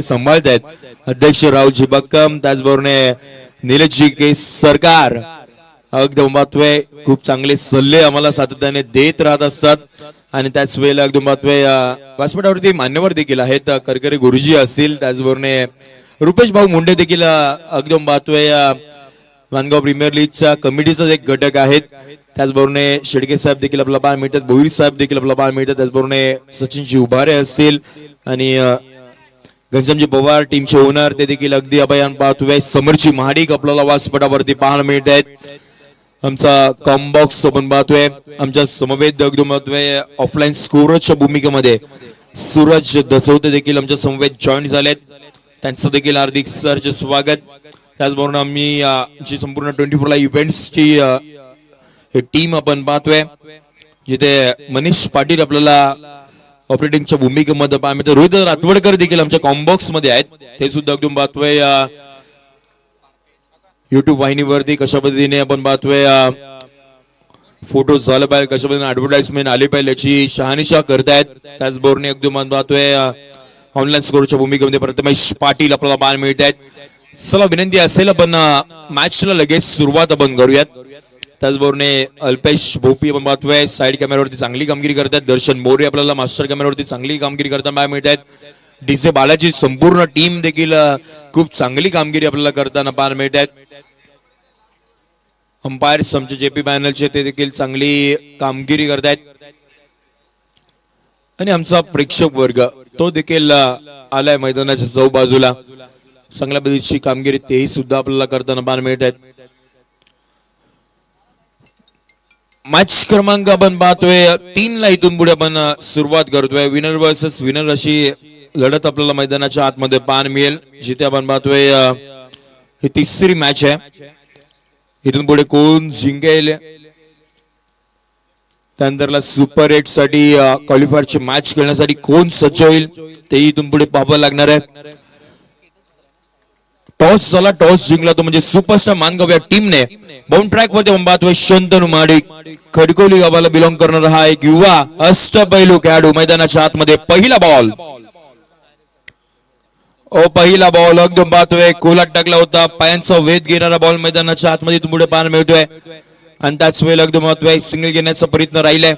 सांभाळतायत अध्यक्ष रावजी बक्कम, त्याचबरोबर निलेशजी के सरकार एकदम बातवे खूप चांगले सल्ले आम्हाला सातत्याने देत राहत असतात. आणि त्याच वेळेला एकदम बातवे व्यासपीठावरती मान्यवर देखील आहेत, करकरे गुरुजी असतील, त्याचबरोबर रुपेश भाऊ मुंडे देखील एकदम बातवे मानगाव प्रीमियर लीगच्या कमिटीचा एक घटक आहेत. त्याचबरोबर शेडके साहेब देखील आपला पाहायला मिळतात, भोईर साहेब देखील आपला पाहायला मिळतात, त्याचबरोबर सचिनजी उभारे असतील आणि घनश्यामजी पवार टीमचे ओनर ते देखील अगदी अभयान पाहतोय. समरची महाडिक आपल्याला व्यासपीठावरती पाहायला मिळत आहेत. आमचा कॉम्बॉक्स आपण पाहतोय, आमच्या समवेत एकदम पाहतोय ऑफलाईन स्कोरच्या भूमिकेमध्ये सूरज दसवते देखील आमच्या समवेत जॉईन झालेत, त्यांचं देखील हार्दिक सरचे स्वागत. त्याचबरोबर आम्ही जी संपूर्ण 24 इव्हेंट्सची टीम आपण पाहतोय, जिथे मनीष पाटील आपल्याला ऑपरेटिंगच्या भूमिकेमध्ये पाहतो, रोहित रातवडकर देखील आमच्या कॉम्बॉक्स मध्ये आहेत, ते सुद्धा एकदम पाहतोय युट्यूब वाहिनीवरती कशा पद्धतीने आपण पाहतोय फोटो झालं पाहिजे, कशा पद्धतीने ऍडव्हर्टाइजमेंट आली पाहिजे याची शहानिशा करतायत. त्याचबरोबर एकदम पाहतोय ऑनलाईन स्कोरच्या भूमिकेमध्ये प्रथमेश पाटील आपल्याला पाहायला मिळत आहेत. चला विनंती असेल आपण मॅचला लगेच सुरुवात आपण करूयात. त्याचबरोबर अल्पेश भोपी आपण पाहतोय साईड कॅमेऱ्यावरती चांगली कामगिरी करतात. दर्शन मोरे आपल्याला मास्टर कॅमेऱ्यावरती चांगली कामगिरी करताना पाहायला मिळत आहेत. डीजे बालाची संपूर्ण टीम देखील खूप चांगली कामगिरी आपल्याला करताना पाहायला मिळत आहेत. अंपायर्स आमचे जेपी पॅनलचे ते देखील चांगली कामगिरी करतायत आणि आमचा प्रेक्षक वर्ग तो देखील आलाय मैदानाच्या चौ बाजूला, चांगल्या पद्धतीची कामगिरी तेही सुद्धा आपल्याला करताना पाहायला मिळत आहेत. मॅच क्रमांक आपण पाहतोय 3 ला इथून पुढे आपण सुरुवात करतोय. विनर वर्सेस विनर अशी लढत आपल्याला मैदानाच्या आतमध्ये पाहायला मिळेल, जिथे आपण पाहतोय ही तिसरी मॅच आहे. इथून पुढे कोण जिंकेल, त्यानंतरला सुपर 8 साठी क्वालिफायरची मॅच खेळण्यासाठी कोण सज्ज होईल ते इथून पुढे पाहावं लागणार आहे. टॉस झाला, टॉस जिंकला तो म्हणजे सुपरस्टार मानगाव या टीमने बाउंड ट्रॅक वरती पाहतोय शंतनू महाडिक, खडकोली गावाला बिलॉंग करणारा हा एक युवा अष्टपैलू खेळाडू मैदानाच्या आतमध्ये. पहिला बॉल पहिला बॉल एकदम पाहतोय कोलात टाकला होता, पायांचा वेध घेणारा बॉल मैदानाच्या आतमध्ये पुढे पाहायला मिळतोय आणि त्याच वेळेला एकदम पाहतोय सिंगल घेण्याचा प्रयत्न राहिलाय.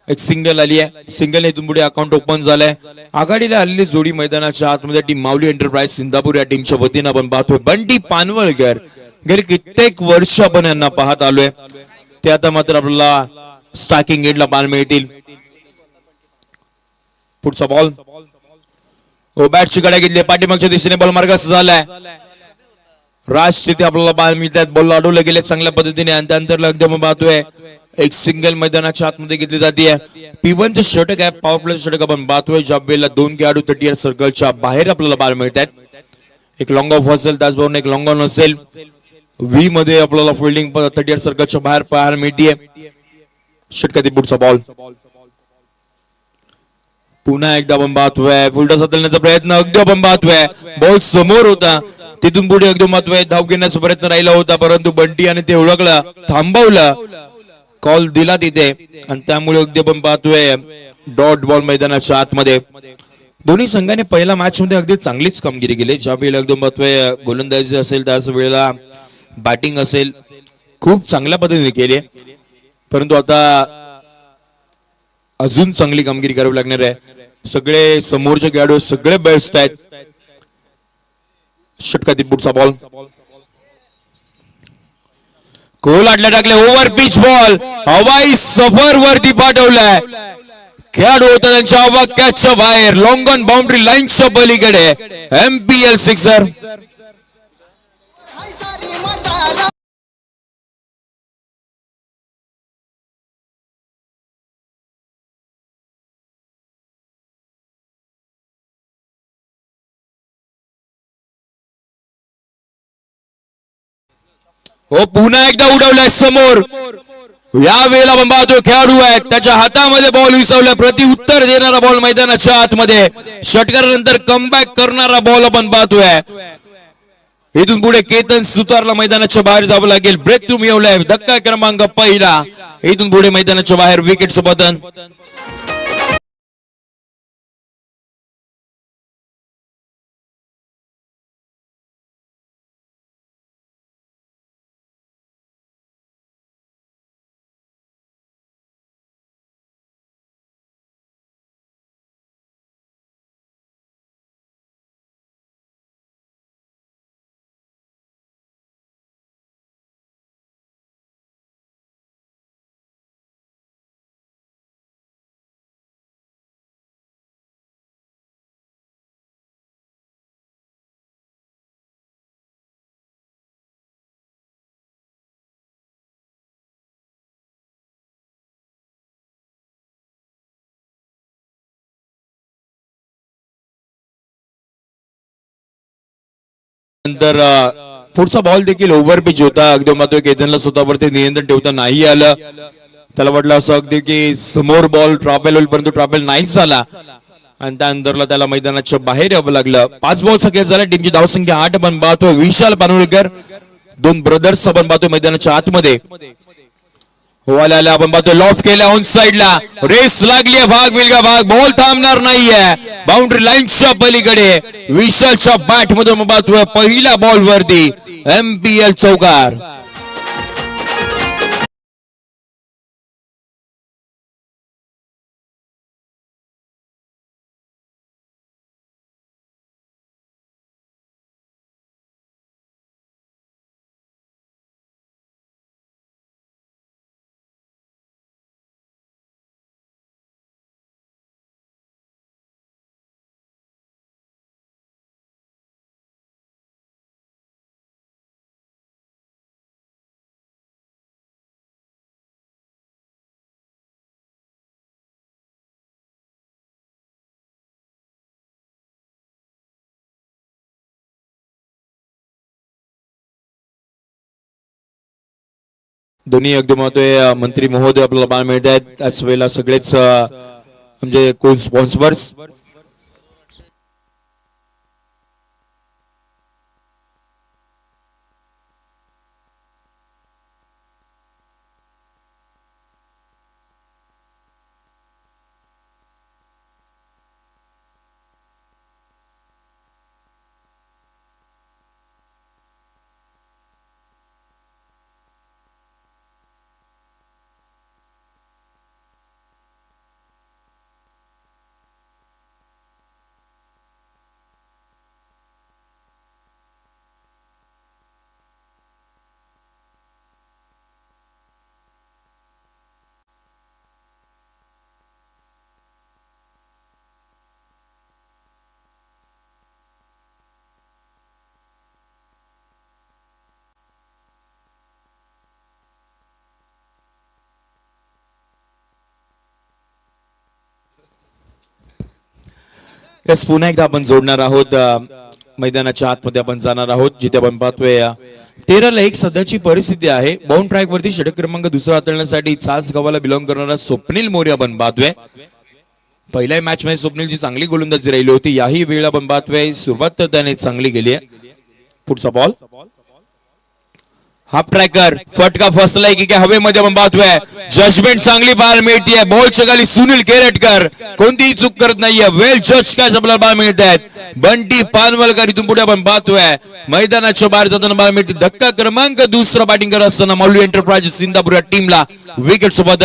एक सिंगल आली आहे, सिंगल इथून पुढे अकाउंट ओपन झालंय. आघाडीला आलेली जोडी मैदानाच्या आतमध्ये टीम माऊली एंटरप्राइज सिंधापूर या टीमच्या वतीने आपण पाहतोय. बंटी पानवळकर गेली कित्येक वर्ष आपण यांना पाहत आलोय, ते आता मात्र आपल्याला स्टार्टिंग एंडला पाहायला मिळतील. पुढचा बॉल बॅटची कडा घेतली, पाठीमागच्या दिशेने बॉल मार्गस्थ झालाय. राज तिथे आपल्याला पाहायला मिळतात, बॉल अडवले गेले चांगल्या पद्धतीने आणि त्यानंतर एकदम पाहतोय एक सिंगल मैदानाच्या आतमध्ये घेतली जाते. P1 चे षटक आहे, पॉवर प्ले षटक आपण पाहतोय, ज्या वेळेला 2 खेळाडू 30 सर्कलच्या बाहेर आपल्याला पाहायला मिळतात. एक लॉंग ऑफ असेल, त्याचबरोबर एक लॉंग ऑन असेल. व्ही मध्ये आपल्याला फिल्डिंग 30 सर्कलच्या बाहेर पाहायला मिळते. षटकातील पुढचा बॉल पुन्हा एकदा आपण पाहतोय फुलटॉस हाताळण्याचा प्रयत्न, अगदी आपण पाहतोय बॉल समोर होता, तिथून पुढे एकदम पाहतोय धाव घेण्याचा प्रयत्न राहिला होता, परंतु बंटी आणि ते ओळखला, थांबवला, कॉल दिला तिथे आणि त्यामुळे अगदी आपण पाहतोय डॉट बॉल मैदानाच्या आतमध्ये. दोन्ही संघाने पहिल्या मॅच मध्ये अगदी चांगलीच कामगिरी केली. ज्या वेळेला एकदम पाहतोय गोलंदाजी असेल, त्याच वेळेला बॅटिंग असेल, खूप चांगल्या पद्धतीने केली, परंतु आता अजून चांगली कामगिरी करावी लागणार आहे. सगळे समोरचे खेळाडू सगळे बेस्ट आहेत. षटकातील पुढचा बॉल कोलाटला टाकले, ओव्हर पिच बॉल हवाई सफर वरती पाठवलाय. खेळाडू होता त्यांच्या अवाक्याच्या बाहेर, लॉंग ऑन बाउंड्री लाईनच्या पलीकडे. MPL sixer. हो पुन्हा एकदा उडवलाय समोर. या वेळेला आपण पाहतोय खेळाडू आहे त्याच्या हातामध्ये बॉल विसवला, प्रति उत्तर देणारा बॉल मैदानाच्या आतमध्ये. षटकारानंतर कमबॅक करणारा बॉल आपण पाहतोय. इथून पुढे केतन सुतारला मैदानाच्या बाहेर जावं लागेल. ब्रेक टू मिळवलाय धक्का क्रमांक पहिला. इथून पुढे मैदानाच्या बाहेर विकेट सोबतन नंतर पुढचा बॉल देखील ओव्हर पिच होता. अगदी मात्र केतनला स्वतःवरती नियंत्रण ठेवता नाही आलं. त्याला वाटलं असं अगदी की समोर बॉल ट्रॉपेल होईल, परंतु ट्रॉपेल नाहीच झाला आणि त्यानंतरला त्याला मैदानाच्या बाहेर यावं लागलं. 5 बॉल खेळ झाला. टीमची धावसंख्या 8 आपण पाहतोय. विशाल पानवळकर 2 ब्रदर्स आपण पाहतोय मैदानाच्या आतमध्ये. आल्या आपण पाहतोय लॉफ्ट केला ऑन साइडला. रेस लागली भाग मिलगा भाग. बॉल थांबणार नाहीये बाउंड्री लाईनच्या पलीकडे. विशालच्या बॅट मधून पाहतोय पहिल्या बॉल वरती MPL चौकार. दोन्ही अगदी महत्व मंत्री महोदय आपल्याला पाहायला मिळत आहेत. त्याच वेळेला सगळेच म्हणजे को स्पॉन्सर्स यस पुन्हा एकदा आपण जोडणार आहोत. मैदानाच्या आतमध्ये आपण जाणार आहोत जिथे आपण पाहतोय 13-1 सध्याची परिस्थिती आहे. बाउंड ट्रॅक वरती षटक क्रमांक दुसरा हाताळण्यासाठी चाच गावाला बिलॉंग करणारा स्वप्नील मोरे आपण पाहतोय. पहिल्या मॅच मध्ये स्वप्नीलची चांगली गोलंदाजी राहिली होती. याही वेळेला आपण पाहतोय सुरुवात तर त्याने चांगली केली आहे. पुढचा बॉल हाफ ट्रॅकर फटका फसलाय की काय हवेमध्ये आपण पाहतोय. जजमेंट चांगली पाहायला मिळते. बॉलच्या खाली सुनील केरटकर कोणतीही चूक करत नाहीये. वेल जज काय आपल्याला पाहायला मिळत आहेत. बंटी पानवलकर इथून पुढे आपण पाहतोय मैदानाच्या बाहेर जाताना पाहायला मिळते. धक्का क्रमांक दुसरा बॅटिंग करत असताना मौली एंटरप्राइजेस इंदापूर या टीमला विकेट सोबत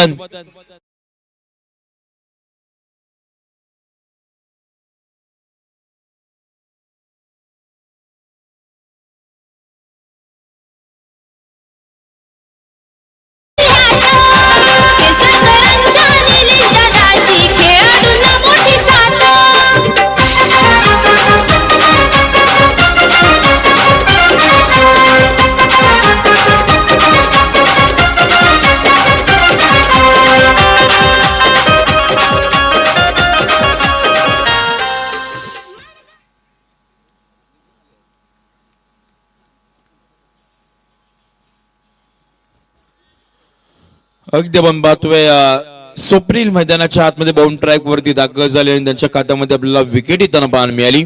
अगदी आपण पाहतोय स्वप्नील मैदानाच्या आतमध्ये बाउंड ट्रॅक वरती दाखल झाले आणि त्यांच्या खात्यामध्ये आपल्याला विकेट येताना पाहायला मिळाली.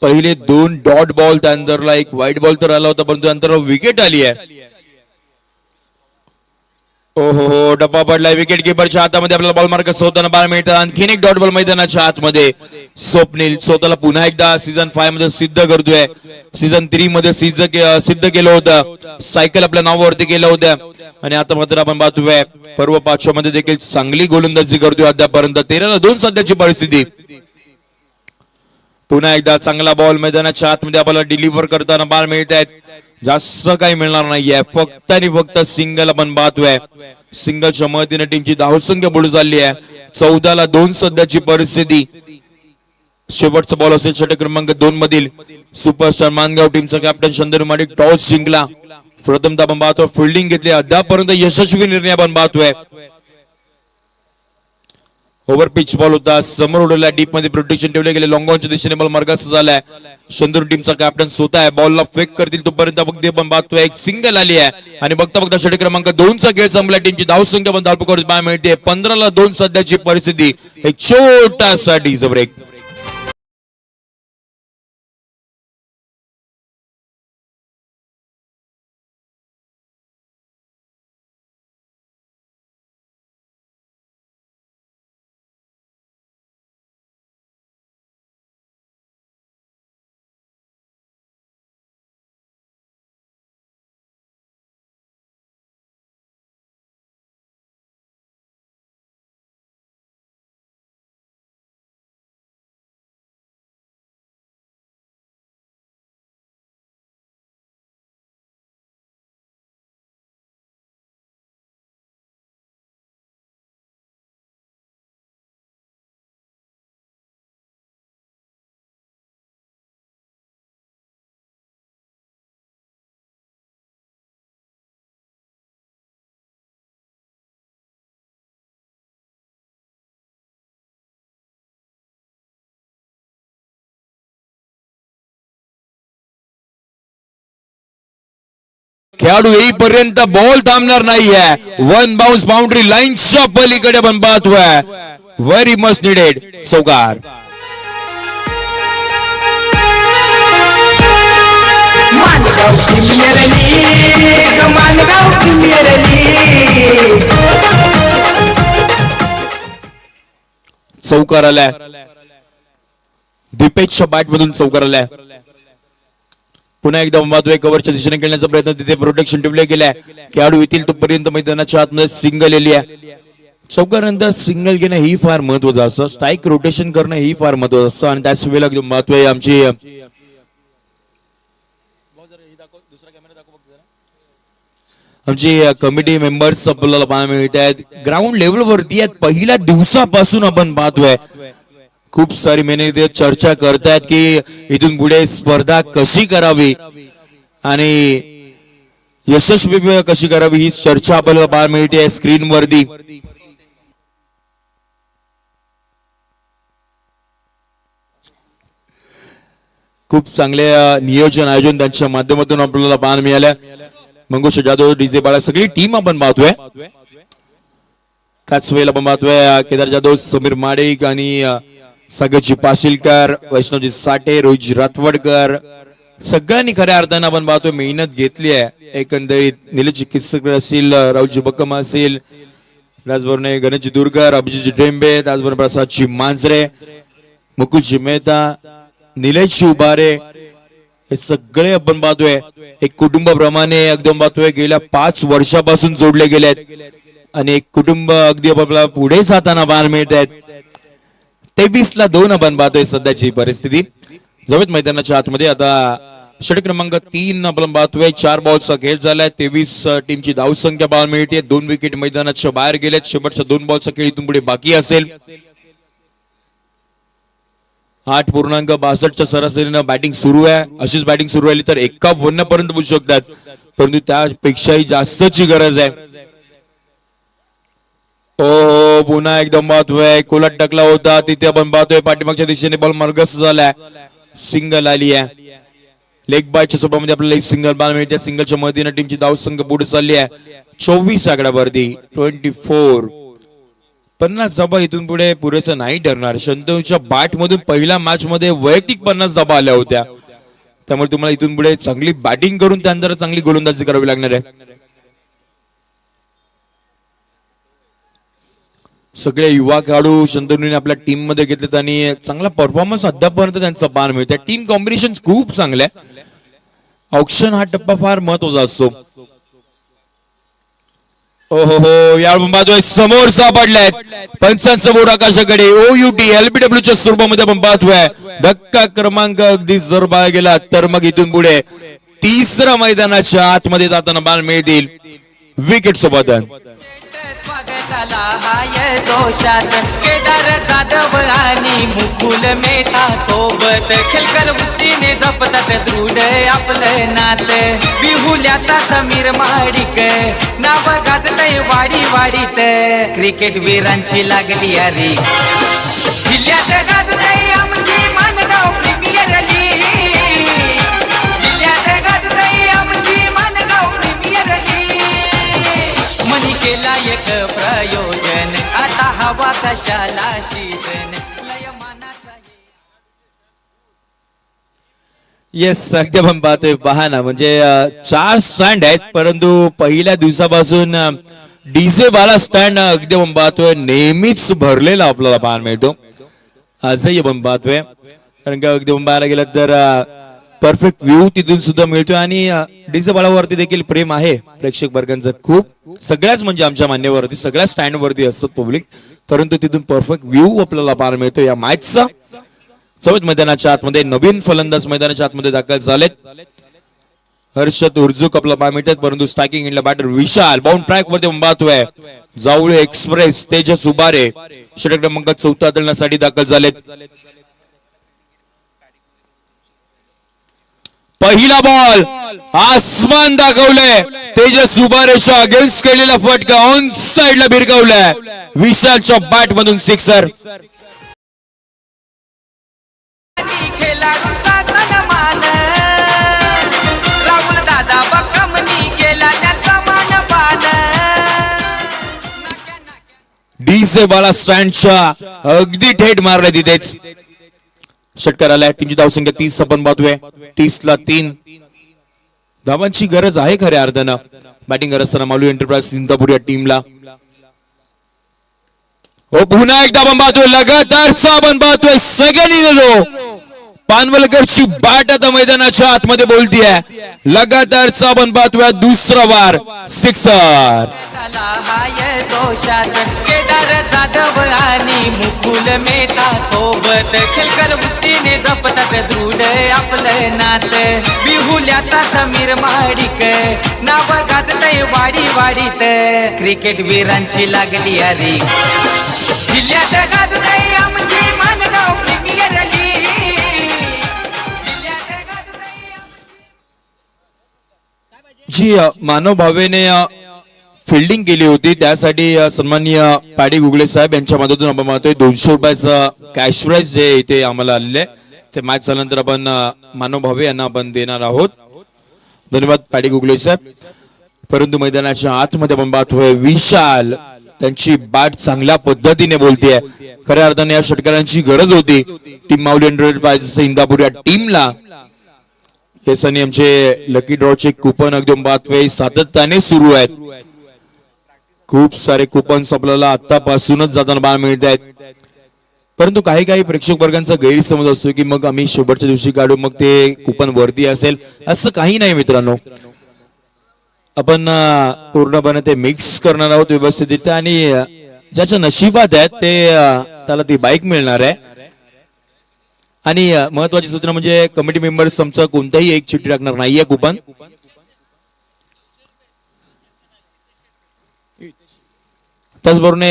पहिले 2 डॉट बॉल, त्यानंतरला एक व्हाईट बॉल तर आला होता, परंतु नंतर विकेट आली आहे. ओहो, डब्बा पडलाय विकेट किपरच्या हातामध्ये. आपल्याला बॉल मार्क होताना बाहेर मिळतं. आणखीन एक डॉट बॉल मैदानाच्या आतमध्ये. स्वप्नील स्वतःला पुन्हा एकदा सीझन 5 मध्ये सिद्ध करतोय. सीझन 3 मध्ये सिद्ध केलं होतं. सायकल आपल्या नावावरती केलं होतं आणि आता मात्र आपण पाहतोय पर्व 5 मध्ये देखील चांगली गोलंदाजी करतोय. अद्यापर्यंत 13-2 सध्याची परिस्थिती. पुन्हा एकदा चांगला बॉल मैदानाच्या आतमध्ये आपल्याला डिलिव्हर करताना बाल मिळत आहेत. जास्त काही मिळणार नाहीये, फक्त आणि फक्त सिंगल आपण पाहतोय. सिंगलच्या मदतीने टीमची धावसंख्या पुढे चालली आहे. 14-2 सध्याची परिस्थिती. शेवटचा बॉल असेल षटक क्रमांक 2 मधील सुपरस्टार मानगाव टीमचा कॅप्टन शंतनू माडिक टॉस जिंकला. प्रथमतः आपण पाहतोय फिल्डिंग घेतली. अद्यापर्यंत यशस्वी निर्णय आपण पाहतोय. ओव्हर पिच बॉल होता, समोर उडवला, डीप मध्ये प्रोटेक्शन ठेवले गेले. लॉंग ऑनच्या दिशेने बॉल मार्गास झालाय. शंतनू टीमचा कॅप्टन स्वतः आहे. बॉलला फेक करतील तोपर्यंत बघते आपण पाहतोय एक सिंगल आली आहे आणि बघता बघता षटक क्रमांक 2 चा खेळ संपला. टीमची धावसंख्या पण धावपळ करत पाहायला मिळते. 15-2 सध्याची परिस्थिती. एक छोटासा डीज ब्रेक. खेळाडू येईपर्यंत बॉल थांबणार नाहीये. 1 बाउन्स बाउंड्री लाईनच्या पलीकडे आपण पाहतोय. व्हेरी मच निडेड चौकार. चौकार आलाय. दीपेशच्या बॅट मधून चौकार आलाय. पुन्हा एकदा पाहतोय कव्हरच्या दिशेने खेळण्याचा प्रयत्न. तिथे प्रोटेक्शन ठेवले गेलाय. खेळाडू येतील तोपर्यंत मैदानाच्या आतमध्ये सिंगल आली आहे. चौकानंतर सिंगल घेणं ही फार महत्वाचं असतं. स्ट्राईक रोटेशन करणं ही फार महत्वाचं असतं आणि त्याच वेळेला महत्व आमची कमिटी मेंबर्स आपल्याला पाहायला मिळत आहेत. ग्राउंड लेवल वरती आहेत. पहिल्या दिवसापासून आपण पाहतोय खूप सारी मेहनत चर्चा करतायत की इथून पुढे स्पर्धा कशी करावी आणि यशस्वी कशी करावी ही चर्चा आपल्याला पाहायला मिळते स्क्रीन वरती. खूप चांगले नियोजन आयोजन त्यांच्या माध्यमातून आपल्याला पाहायला मिळालं. मंगोष जाधव, डीजे बाळा, सगळी टीम आपण पाहतोय. त्याच वेळेला आपण पाहतोय केदार जाधव, समीर माडिक आणि सागरजी पाशीलकर, वैष्णवजी साठे, रोहितजी रातवडकर, सगळ्यांनी खऱ्या अर्थानं आपण पाहतोय मेहनत घेतली आहे. एकंदरीत निलेशजी किस्सकर असेल, राहुलजी बक्कम असेल, त्याचबरोबर गणेशजी दुर्गर, अभिजितजी ढेंबे, त्याचबरोबर प्रसादजी मांजरे, मुकुलजी मेहता, निलेशजी उभारे, हे सगळे आपण पाहतोय एक कुटुंबाप्रमाणे एकदम पाहतोय गेल्या 5 वर्षापासून जोडले गेले आहेत आणि एक कुटुंब अगदी आपल्याला पुढे जाताना पाहायला मिळत आहेत. 23-2 आपण पाहतोय सध्याची परिस्थिती. जवळ मैदानाच्या आतमध्ये आता षटक क्रमांक 3 आपण पाहतोय. 4 बॉलचा खेळ झालाय. 23 टीमची धावसंख्या पाहायला मिळते. 2 विकेट मैदानाच्या बाहेर गेलेत. शेवटच्या 2 बॉलचा खेळ इथून पुढे बाकी असेल. 8.62च्या सरासरीनं बॅटिंग सुरू आहे. अशीच बॅटिंग सुरू राहिली तर 51 पर्यंत पोहोचू शकतात, परंतु त्यापेक्षाही जास्तची गरज आहे. ओ पुन्हा एकदम पाहतोय कोलाट टाकला होता तिथे आपण पाहतोय पाठीमागच्या दिशेने बॉल मार्गस्थ झालाय. सिंगल आली आहे. लेग बायच्या सोबत आपल्याला एक सिंगल बॉल मिळते. सिंगलच्या मदतीने टीमची धावसंख्या पुढे चालली आहे 24 आकड्यावरती. 24. 50 धाबा इथून पुढे पुरेसं नाही ठरणार. शंतनूच्या बॅट मधून पहिल्या मॅच मध्ये वैयक्तिक 50 धाबा आल्या होत्या, त्यामुळे तुम्हाला इथून पुढे चांगली बॅटिंग करून त्यानंतर चांगली गोलंदाजी करावी लागणार आहे. सगळे युवा खेळाडू शंतनूने आपल्या टीम मध्ये घेतलेत आणि चांगला परफॉर्मन्स अद्यापर्यंत त्यांचा पाहायला मिळतोय. टीम कॉम्बिनेशन खूप चांगलं आहे. ऑक्शन हा टप्पा फार महत्वाचा असतो. ओहो हो, या पाहतोय समोर सापडलाय पंचांसमोर आकाशाकडे OUT LBW च्या स्वरूपामध्ये आपण पाहतोय. धक्का क्रमांक अगदी जर बाहेर गेला तर मग इथून पुढे तिसऱ्या मैदानाच्या आतमध्ये जाताना बाल मिळतील विकेट सोबत. स्वागताला हाय जोशात केदार जाधव आणि मुकुल मेहता सोबत खेळकर वृत्तीने जपतात दृढ आपलं नात. बिहुल्याचा समीर माडिक नाव गाजतय वाडी वाडीत. क्रिकेट वीरांची लागली अरे जिल्ह्यात गाजतय आमची मानगाव प्रीमियर लीग. जिल्ह्यात गाजतय आमची मानगाव प्रीमियर लीग. मनी केला एक प्रयोजन आता हवा कशाला शीतन लय मानाचा. येस, अगदी आपण पाहतोय. पहा ना, म्हणजे 4 स्टँड आहेत, परंतु पहिल्या दिवसापासून डीजे वाला स्टँड अगदी आपण पाहतोय नेहमीच भरलेला आपल्याला पाहायला मिळतो. आजही आपण पाहतोय, कारण का अगदी आपण पाहायला गेलं तर परफेक्ट व्ह्यू तिथून सुद्धा मिळतोय आणि डीजे बाळावरती देखील प्रेम आहे प्रेक्षक वर्गांचं खूप. सगळ्याच म्हणजे आमच्या मान्यवरती सगळ्या स्टँड वरती असतात पब्लिक, परंतु तिथून परफेक्ट व्ह्यू आपल्याला पाहायला मिळतो या मॅचचा. चौथ मैदानाच्या आतमध्ये नवीन फलंदाज मैदानाच्या आतमध्ये दाखल झालेत. हर्षद उर्जुक आपला पाहायला मिळतात, परंतु स्ट्रायकिंग इंडला बॅटर विशाल बाउंड ट्रॅक वरती पाहतोय. जावळे एक्सप्रेस तेजस उबारे षटक क्रमांक 4 हाताळण्यासाठी दाखल झालेत. पहिला बॉल आसमान दाखवलंय. तेजस उबारेच्या अगेन्स्ट केलेला फटका ऑन साइडला भिरकावलाय. विशालच्या बॅट मधून सिक्सर. खेळाडूंचा सन्मान राहुल दादा बकमनी केला त्याचा मानपान. डीजे बाला स्टँडच्या अगदी थेट मारलाय तिथेच. षटकार आलाय. टीमची धावसंख्या 30 आपण पाहतोय. 30 ला 3 धावांची गरज आहे खऱ्या अर्थानं. बॅटिंग करत असताना मालू एंटरप्राइज इंदापूर या टीमला. हो, पुन्हा एकदा आपण पाहतोय लगातारचा आपण पाहतोय सेकंड इन पानवलकरची बॅट आता मैदानाच्या आतमध्ये बोलतीये. लगातारचा आपण पाहतोय दुसरा वार सिक्सर. हाय जोशात केदार जाधव आणि मुकुल मेहता सोबत खेळकर वृत्तीने जपतात दृढ आपलं नात. बिहुल्याचा समीर माडिक नाव गाजतय वाडी वाडीत. क्रिकेट वीरांची लागली अरे जिल्ह्यात गाजतय आमची मानगाव प्रीमियर लीग. जिल्ह्यात गाजतय जी मानव भावेने फिल्डिंग केली होती त्यासाठी सन्माननीय पाडी गुगळे साहेब यांच्या मदतीतून आपण पाहतोय 200 रुपयाचं कॅश प्राइज जे इथे आम्हाला आलेले ते मॅच झाल्यानंतर आपण मानव भावे यांना आपण देणार आहोत. धन्यवाद पाडी गुगळे साहेब. परंतु मैदानाच्या आतमध्ये आपण पाहतोय विशाल त्यांची बॅट चांगल्या पद्धतीने बोलतेय. खऱ्या अर्थाने या षटकारांची गरज होती टीम माऊली एंटरप्राइजेस इंदापूर या टीमला. हे सनी आमचे लकी ड्रॉचे कुपन अगदी पाहतोय सातत्याने सुरू आहेत. खूप सारे कुपन्स आपल्याला आतापासूनच जाताना पाहायला मिळत आहेत. परंतु काही काही प्रेक्षक वर्गांचा गैरसमज असतो की मग आम्ही शेवटच्या दिवशी काढू मग ते कुपन वरती असेल. असं काही नाही मित्रांनो. आपण पूर्णपणे ते मिक्स करणार आहोत व्यवस्थित आणि ज्याच्या नशिबात आहेत ते त्याला ती बाईक मिळणार आहे. आणि महत्वाची सूचना म्हणजे कमिटी मेंबर्स आमचं कोणताही एक चिठ्ठी टाकणार नाहीये कुपन. त्याचबरोबर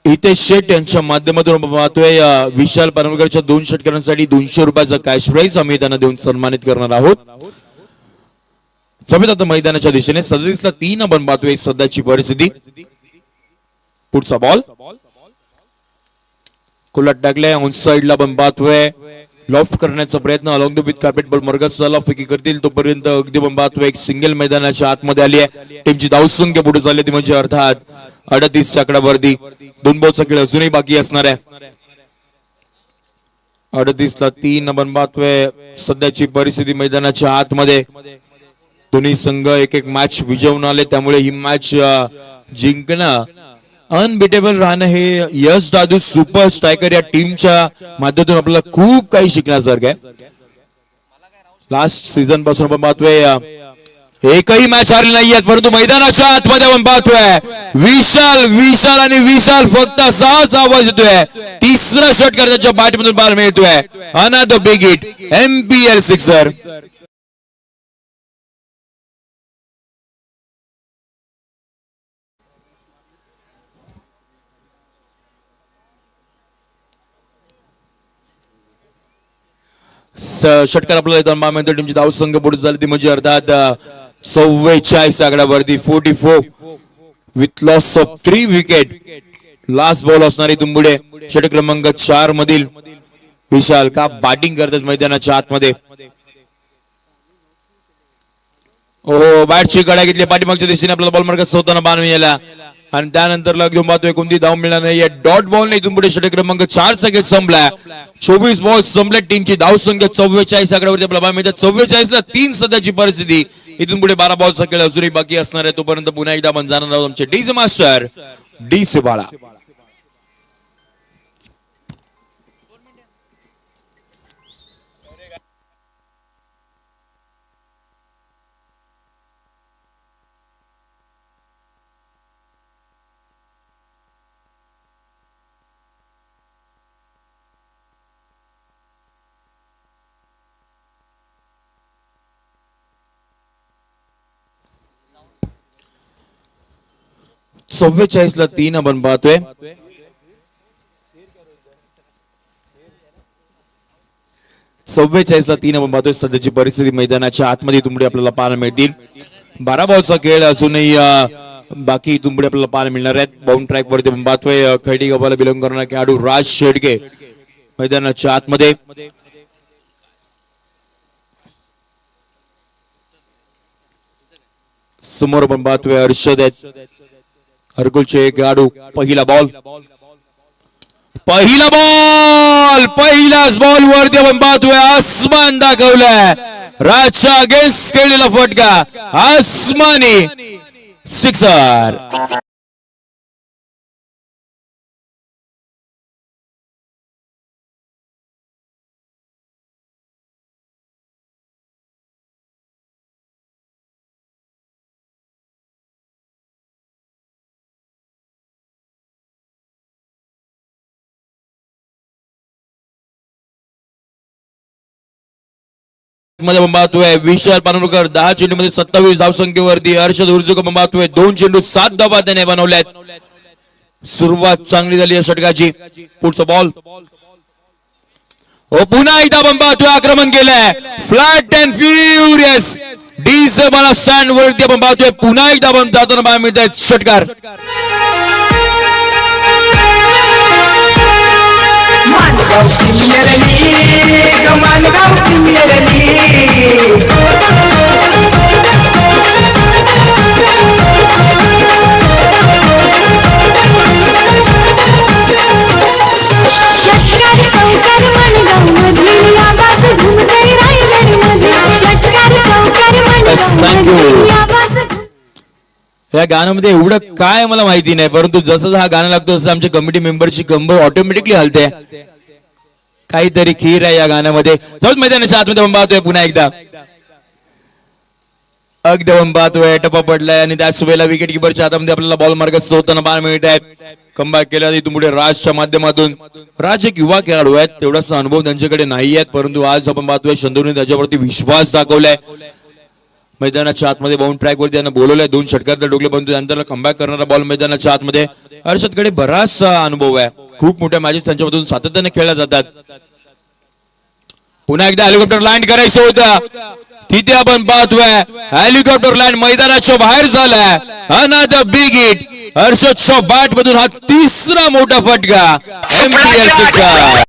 हितेश शेट यांच्या माध्यमातून पाहतोय विशाल पानवलकरच्या 2 षटकारांसाठी 200 रुपयाचा कॅश प्राइज आम्ही त्यांना देऊन सन्मानित करणार आहोत. समित आता मैदानाच्या दिशेने 37 ला 3 आपण पाहतोय सध्याची परिस्थिती. पुढचा बॉल कुलाट टाकलाय ऑन साइडला आपण पाहतोय लॉफ्ट करण्याचा प्रयत्न along the with carpet ball मर्गसला फेकी करतील तोपर्यंत अगदी बंबात एक सिंगल मैदानाच्या आतमध्ये आली आहे. टीमची धावसंख्या पुढे चालली ती म्हणजे अर्थात 38 आकडावरती. 2 बॉलचा खेळ अजूनही बाकी असणार आहे. 38ला 3 बंबात सध्याची परिस्थिती मैदानाच्या आतमध्ये दोन्ही संघ एक एक मॅच विजवून आले त्यामुळे ही मॅच जिंकणं अनबिटेबल राहणं हे यश दादू सुपर स्ट्रायकर या टीमच्या माध्यमातून आपल्याला खूप काही शिकण्यासारखं आहे. लास्ट सीझन पासून आपण पाहतोय एकही मॅच हारली नाहीये परंतु मैदानाच्या आतमध्ये आपण पाहतोय विशाल आणि विशाल फक्त 6च आवाज येतोय. तिसरा षटकार त्याच्या बॅटमधून बाहेर मिळतोय. Another big hit MPL sixer. षटकार आपल्याला टीमची धावसंख्या पुढे झाली ती म्हणजे अर्थात 44 आकड्यावरती 44 with loss of 3 wicket. Last ball असणारी तुंबुडे षटक क्रमांक 4 मधील विशाल का बॅटिंग करतात मैदानाच्या आतमध्ये. ओ बॅटची कडा घेतली पाठीमागच्या दिशेने आपल्याला बॉल मार्गात होताना बाण मिळाला आणि त्यानंतर घेऊन पाहतोय कोणती धाव मिळणार नाही. डॉट बॉल नाही इथून पुढे षटक क्रमांक 4 चा खेळ संपलाय. 24 बॉल संपले. टीमची धावसंख्या 44 आकड्यावरती आपल्याला मिळतात. 44ला 3 सध्याची परिस्थिती. इथून पुढे 12 बॉलचा खेळ अजूनही बाकी असणार आहे. तोपर्यंत पुन्हा एकदा आपण जाणार आहोत आमचे डीजे मास्टर डीसी बाळा. ला 3 आपण पाहतोय. आपण पाहतोय सध्याची परिस्थिती मैदानाच्या आतमध्ये तुंबडे आपल्याला पाहायला मिळतील. 12 बॉलचा खेळ अजूनही बाकी तुंबडे आपल्याला पाहायला मिळणार आहेत. बाउंड ट्रॅक वरती आपण पाहतोय खैडी गावाला बिलॉंग करणारा खेळाडू राज शेडके मैदानाच्या आतमध्ये. समोर आपण पाहतोय हर्षद आहेत हरकुलचे खेळाडू. पहिलाच बॉल वरती आपण पाहतोय आसमान दाखवलाय. राजच्या अगेन्स्ट खेळलेला फटका आसमानी सिक्सर. मध्ये पाहतोय विशाल पानवरकर 10 चेंडूमध्ये 27 धावसंख्येवरती. हर्षद उर्जुक पाहतोय 2 चेंडू 7 धावा त्याने बनवल्यात. सुरुवात चांगली झाली या षटकाची. पुढचा बॉल पुन्हा एकदा पाहतोय आक्रमण केलंय फ्लॅट अँड फ्युरियस. डीजे मला स्टँड वरती आपण पाहतोय पुन्हा एकदा आपण जाताना पाहायला मिळत आहेत षटकार. या गाण्यामध्ये एवढं काय मला माहिती नाही परंतु जसं हा गाणं लागतो तसं आमच्या कमिटी मेंबरची कंबर ऑटोमॅटिकली हलते. काहीतरी खीर आहे या गाण्यामध्ये. जाऊच मैदानाच्या आतमध्ये पाहतोय पुन्हा एकदा अगदी पाहतोय टप्पा पडलाय आणि त्याच वेळेला विकेट किपरच्या हातामध्ये आपल्याला बॉल मार्गस्थ होताना पाहायला मिळत आहे. कमबॅक केला इथून पुढे राजच्या माध्यमातून. राज एक युवा खेळाडू आहेत तेवढासा अनुभव त्यांच्याकडे नाही आहेत परंतु आज आपण पाहतोय चंदूने त्याच्यावरती विश्वास दाखवलाय. मैदानाच्या आतमध्ये बाउंड ट्रॅक वरती त्यांना बोलवलंय. 2 षटकार डोकले परंतु त्यानंतर कमबॅक करणारा बॉल मैदानाच्या आतमध्ये. हर्षदकडे बराचसा अनुभव आहे. खूप मोठ्या मॅचेस त्यांच्यामधून सातत्याने खेळल्या जातात. पुन्हा एकदा हेलिकॉप्टर लँड करायचं होतं तिथे आपण पाहतोय हेलिकॉप्टर लँड मैदानाच्या बाहेर झालाय. Another big hit. हर्षदच्या बॅट मधून हा 3रा मोठा फटका MPL सिक्सर.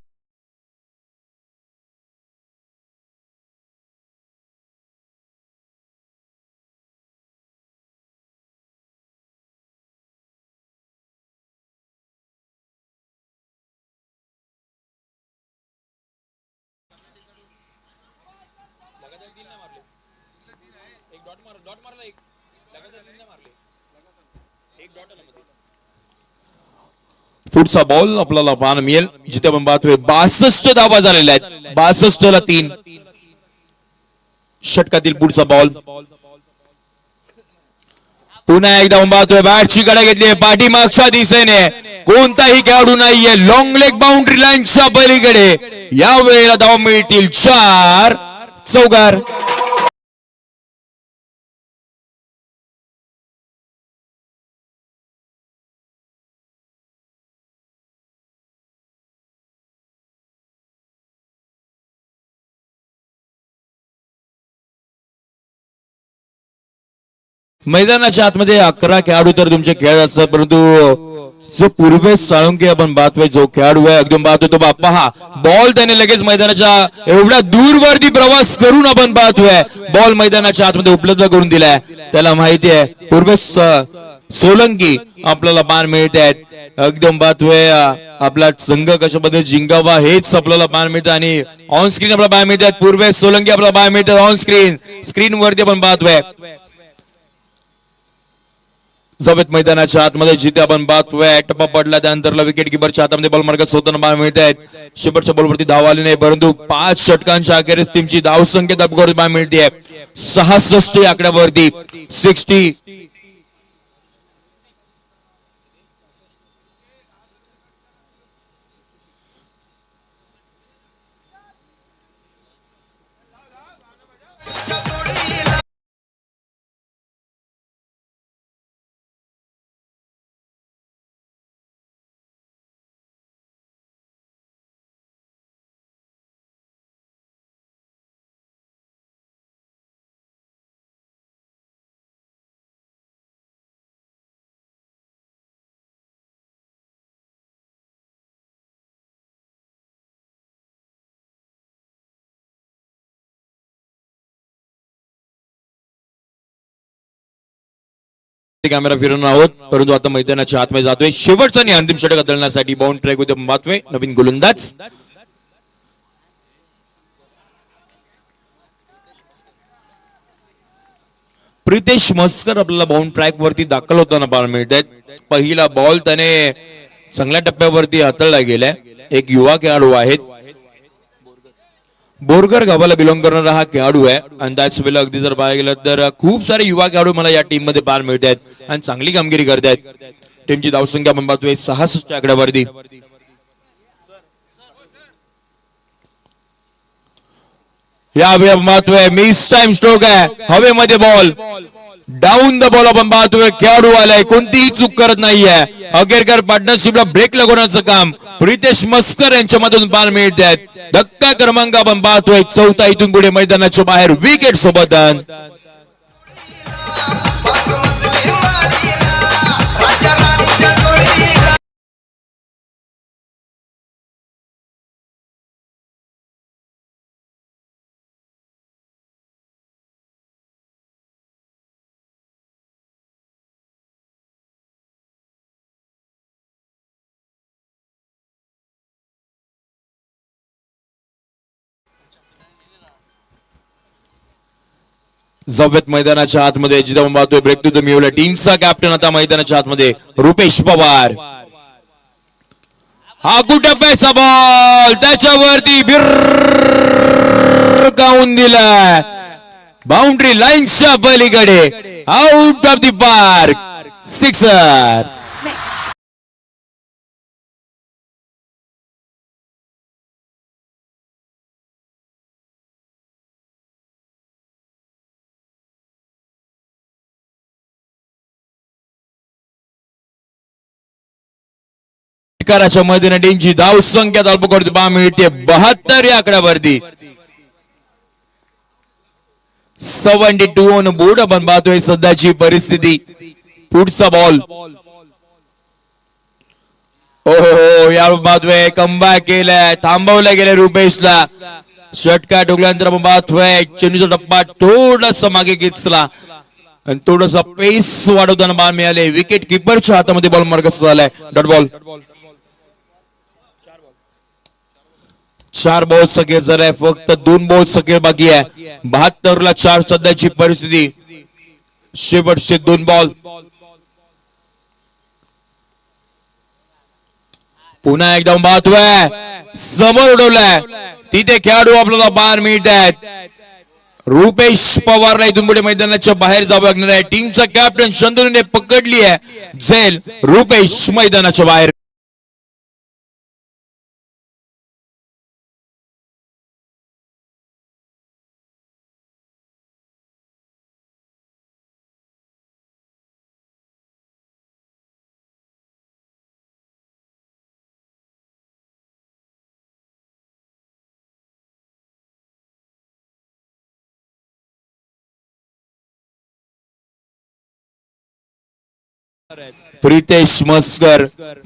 पुढचा बॉल आपल्याला पाहायला मिळेल जिथे आपण पाहतोय 62 धावा झालेल्या आहेत. 62 ला 3. षटकातील पुढचा बॉल पुन्हा एकदा आपण पाहतोय बॅटची कडा घेतली पाठीमागच्या दिशेने कोणताही खेळाडू नाहीये. लॉंग लेग बाउंड्री लाईनच्या पलीकडे या वेळेला धावा मिळतील 4. चौकार. मैदानाच्या आतमध्ये 11 खेळाडू तर तुमचे खेळ असतात, परंतु जो पूर्वेश साळुंके आपण पाहतोय जो खेळाडू आहे एकदम पाहतोय तो पहा बॉल त्याने लगेच मैदानाच्या एवढ्या दूरवरती प्रवास करून आपण पाहतोय बॉल मैदानाच्या आतमध्ये उपलब्ध करून दिलाय. त्याला माहिती आहे पूर्वेश सोलंकी आपल्याला पान मिळत आहेत. एकदम पाहतोय आपला संघ कशा पद्धतीने जिंकावा हेच आपल्याला पान मिळतं आणि ऑन स्क्रीन आपल्याला पान मिळतात. पूर्वेश सोलंकी आपल्याला पान मिळतात ऑन स्क्रीन वरती आपण पाहतोय. जवेत मैदानाच्या आतमध्ये जिथे आपण पाहतोय टप्पा पडला त्यानंतरला विकेट किपरच्या हातामध्ये बॉल मार्गात स्वतःना पाहायला मिळत आहेत. शेवटच्या बॉलवरती धाव आली नाही, परंतु 5 षटकांच्या अखेरीस टीमची धाव संख्या पाहायला मिळते 66 आकड्यावरती 60. कॅमेरा फिरवून आहोत, परंतु आता मैदानाच्या आतमध्ये जातोय शेवटचा आणि अंतिम षटक बदलण्यासाठी बाउंड ट्रॅक होते पाहतोय नवीन गोलंदाज प्रितेश मस्कर आपल्याला बाउंड ट्रॅक वरती दाखल होताना पाहायला मिळत आहेत. पहिला बॉल त्याने चांगल्या टप्प्यावरती हाताळला गेलाय. एक युवा खेळाडू आहेत बोरगर गावाला बिलॉंग करणारा हा खेळाडू आहे आणि त्याच वेळेला अगदी जर पाहायला गेलं तर खूप सारे युवा खेळाडू मला या टीम मध्ये पाहायला मिळत आहेत आणि चांगली कामगिरी करत आहेत. टीमची धावसंख्या आपण पाहतोय 66 आकड्यावरती. या वेळी आपण पाहतोय मिस टाइम स्ट्रोक आहे हवेमध्ये बॉल डाऊन द बॉल आपण पाहतोय खेळाडू आलाय कोणतीही चूक करत नाहीये. अखेरकर पार्टनरशिपला ब्रेक लागवण्याचं काम प्रितेश मस्कर यांच्या मधून पाहायला मिळत आहेत. धक्का क्रमांक आपण पाहतोय 4था इथून पुढे मैदानाच्या बाहेर विकेट सोबत. जव्यत मैदानाच्या आतमध्ये जिथे आपण पाहतोय ब्रेक टू द मिळवला टीमचा कॅप्टन आता मैदानाच्या आतमध्ये रुपेश पवार. हा कुठप्प्याचा बॉल त्याच्यावरती भिरकावून दिलाय बाउंड्री लाईनच्या पलीकडे आउट ऑफ द पार्क 6. च्या मध्ये टीमची धाव संख्या अल्पकोटी पहा मिळते 72 या आकड्यावरती 72 ऑन बोर्ड आपण पाहतोय सध्याची परिस्थिती. पुढचा बॉल ओहो या पाहतोय कमबॅक केलाय थांबवलं गेलं रुपेशला. षटकार ठोकल्यानंतर आपण पाहतोय चेंडूचा टप्पा थोडासा मागे खेचला आणि थोडासा पेस वाढवताना बॉल मिळाले. विकेट किपरच्या हातामध्ये बॉल मार्गस्थ झालाय. डॉट बॉल 4 बॉल सगळे झालाय फक्त 2 बॉल सगळे बाकी आहे. 72 ला 4 सध्याची परिस्थिती. शेवटचे 2 बॉल. पुन्हा एकदा पाहतोय समोर उडवलाय तिथे खेळाडू आपल्याला बाहेर मिळत आहेत. रुपेश पवारला इथून पुढे मैदानाच्या बाहेर जावं लागणार आहे. टीमचा कॅप्टन शंतनूने पकडली आहे झेल. रुपेश मैदानाच्या बाहेर. प्रितेश मस्कर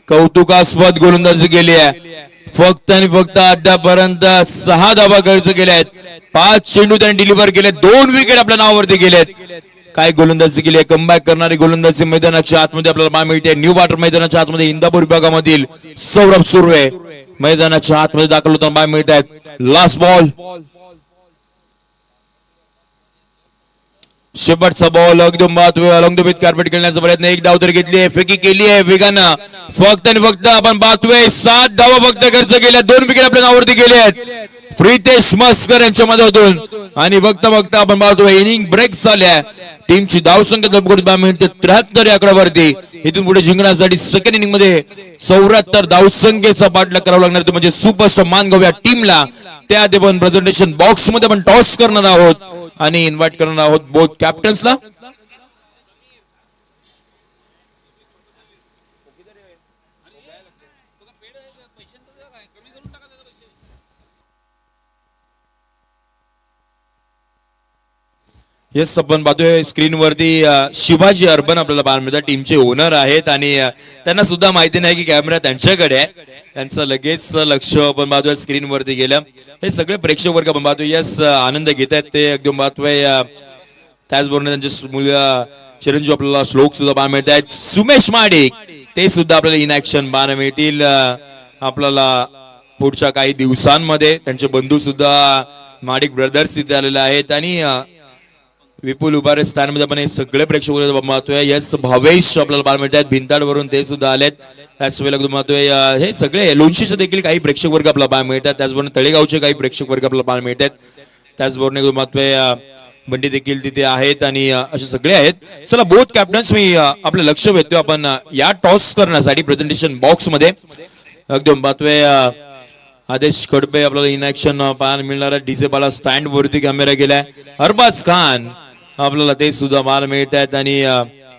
कौतुकास्पद गोलंदाजी केली आहे. फक्त आणि फक्त आतापर्यंत 6 धावा खर्च केल्या आहेत. 5 चेंडू त्यांनी डिलिव्हर केले. 2 विकेट आपल्या नावावरती गेलेत. काय गोलंदाजी केली आहे. कमबॅक करणारी गोलंदाजी मैदानाच्या आतमध्ये आपल्याला पाहायला मिळते. न्यू वाटर मैदानाच्या आतमध्ये इंदापूर विभागामधील सौरभ सुर्वे मैदानाच्या आतमध्ये दाखल होताना पाहायला मिळत आहेत. Last ball. शेवटचा बॉल एकदम अलंगदुबीत कार्पेट खेळण्याचा प्रयत्न. एक धाव तर घेतली आहे. फेकी केली आहे वेगानं. फक्त आणि फक्त आपण पाहतोय 7 धावा फक्त खर्च केल्या. 2 विकेट आपल्या नावावरती गेले आहेत प्रितेश मस्कर यांच्या मदतीतून. आणि फक्त फक्त आपण पाहतोय इनिंग ब्रेक झाल्या. टीमची धावसंख्या मिळते 73 या आकड्यावरती. इथून पुढे जिंकण्यासाठी सेकंड इनिंग मध्ये 74 धावसंख्येचा पाठलाग करावा लागणार. तो म्हणजे सुपरस्टार मानगाव या टीमला. त्या आपण प्रेझेंटेशन बॉक्स मध्ये आपण टॉस करणार आहोत आणि इन्व्हाइट करणार आहोत बोथ कॅप्टन्सला. येस आपण पाहतोय स्क्रीनवरती शिवाजी अर्बन आपल्याला पाहायला मिळतात. टीमचे ओनर आहेत आणि त्यांना सुद्धा माहिती नाही की कॅमेरा त्यांच्याकडे आहे. त्यांचं लगेच लक्ष आपण पाहतोय स्क्रीनवरती गेलं. हे सगळे प्रेक्षक वर्ग आपण पाहतोय यस आनंद घेत आहेत ते एकदम पाहतोय. त्याचबरोबर त्यांचे मुलं चिरंजीव आपल्याला श्लोक सुद्धा पाहायला मिळत आहेत. सुमेश माडिक ते सुद्धा आपल्याला इन ऍक्शन पाहायला मिळतील आपल्याला पुढच्या काही दिवसांमध्ये. त्यांचे बंधू सुद्धा माडिक ब्रदर्स इथे आलेले आहेत आणि विपुल उभारे स्थानमध्ये आपण हे सगळे प्रेक्षक पाहतोय. यस भावेश आपल्याला पाहायला मिळत आहेत भिंताडवरून ते सुद्धा आलेत. त्याच वेळेला पाहतोय हे सगळे लोणशीचे देखील काही प्रेक्षक वर्ग आपल्याला पाहायला मिळतात. त्याचबरोबर तळेगावचे काही प्रेक्षक वर्ग आपल्याला पाहायला मिळतात. त्याचबरोबर पाहतोय बंडी देखील तिथे आहेत आणि असे सगळे आहेत. चला बोथ कॅप्टन्स मी आपलं लक्ष वेधतोय आपण या टॉस करण्यासाठी प्रेझेंटेशन बॉक्स मध्ये. एकदम पाहतोय आदेश खडपे आपल्याला इन ऍक्शन पाहायला मिळणार आहे. डीजे बाला स्टँड वरती कॅमेरा गेलाय. अरबाज खान आपल्याला ते सुद्धा पाहायला मिळत आहेत आणि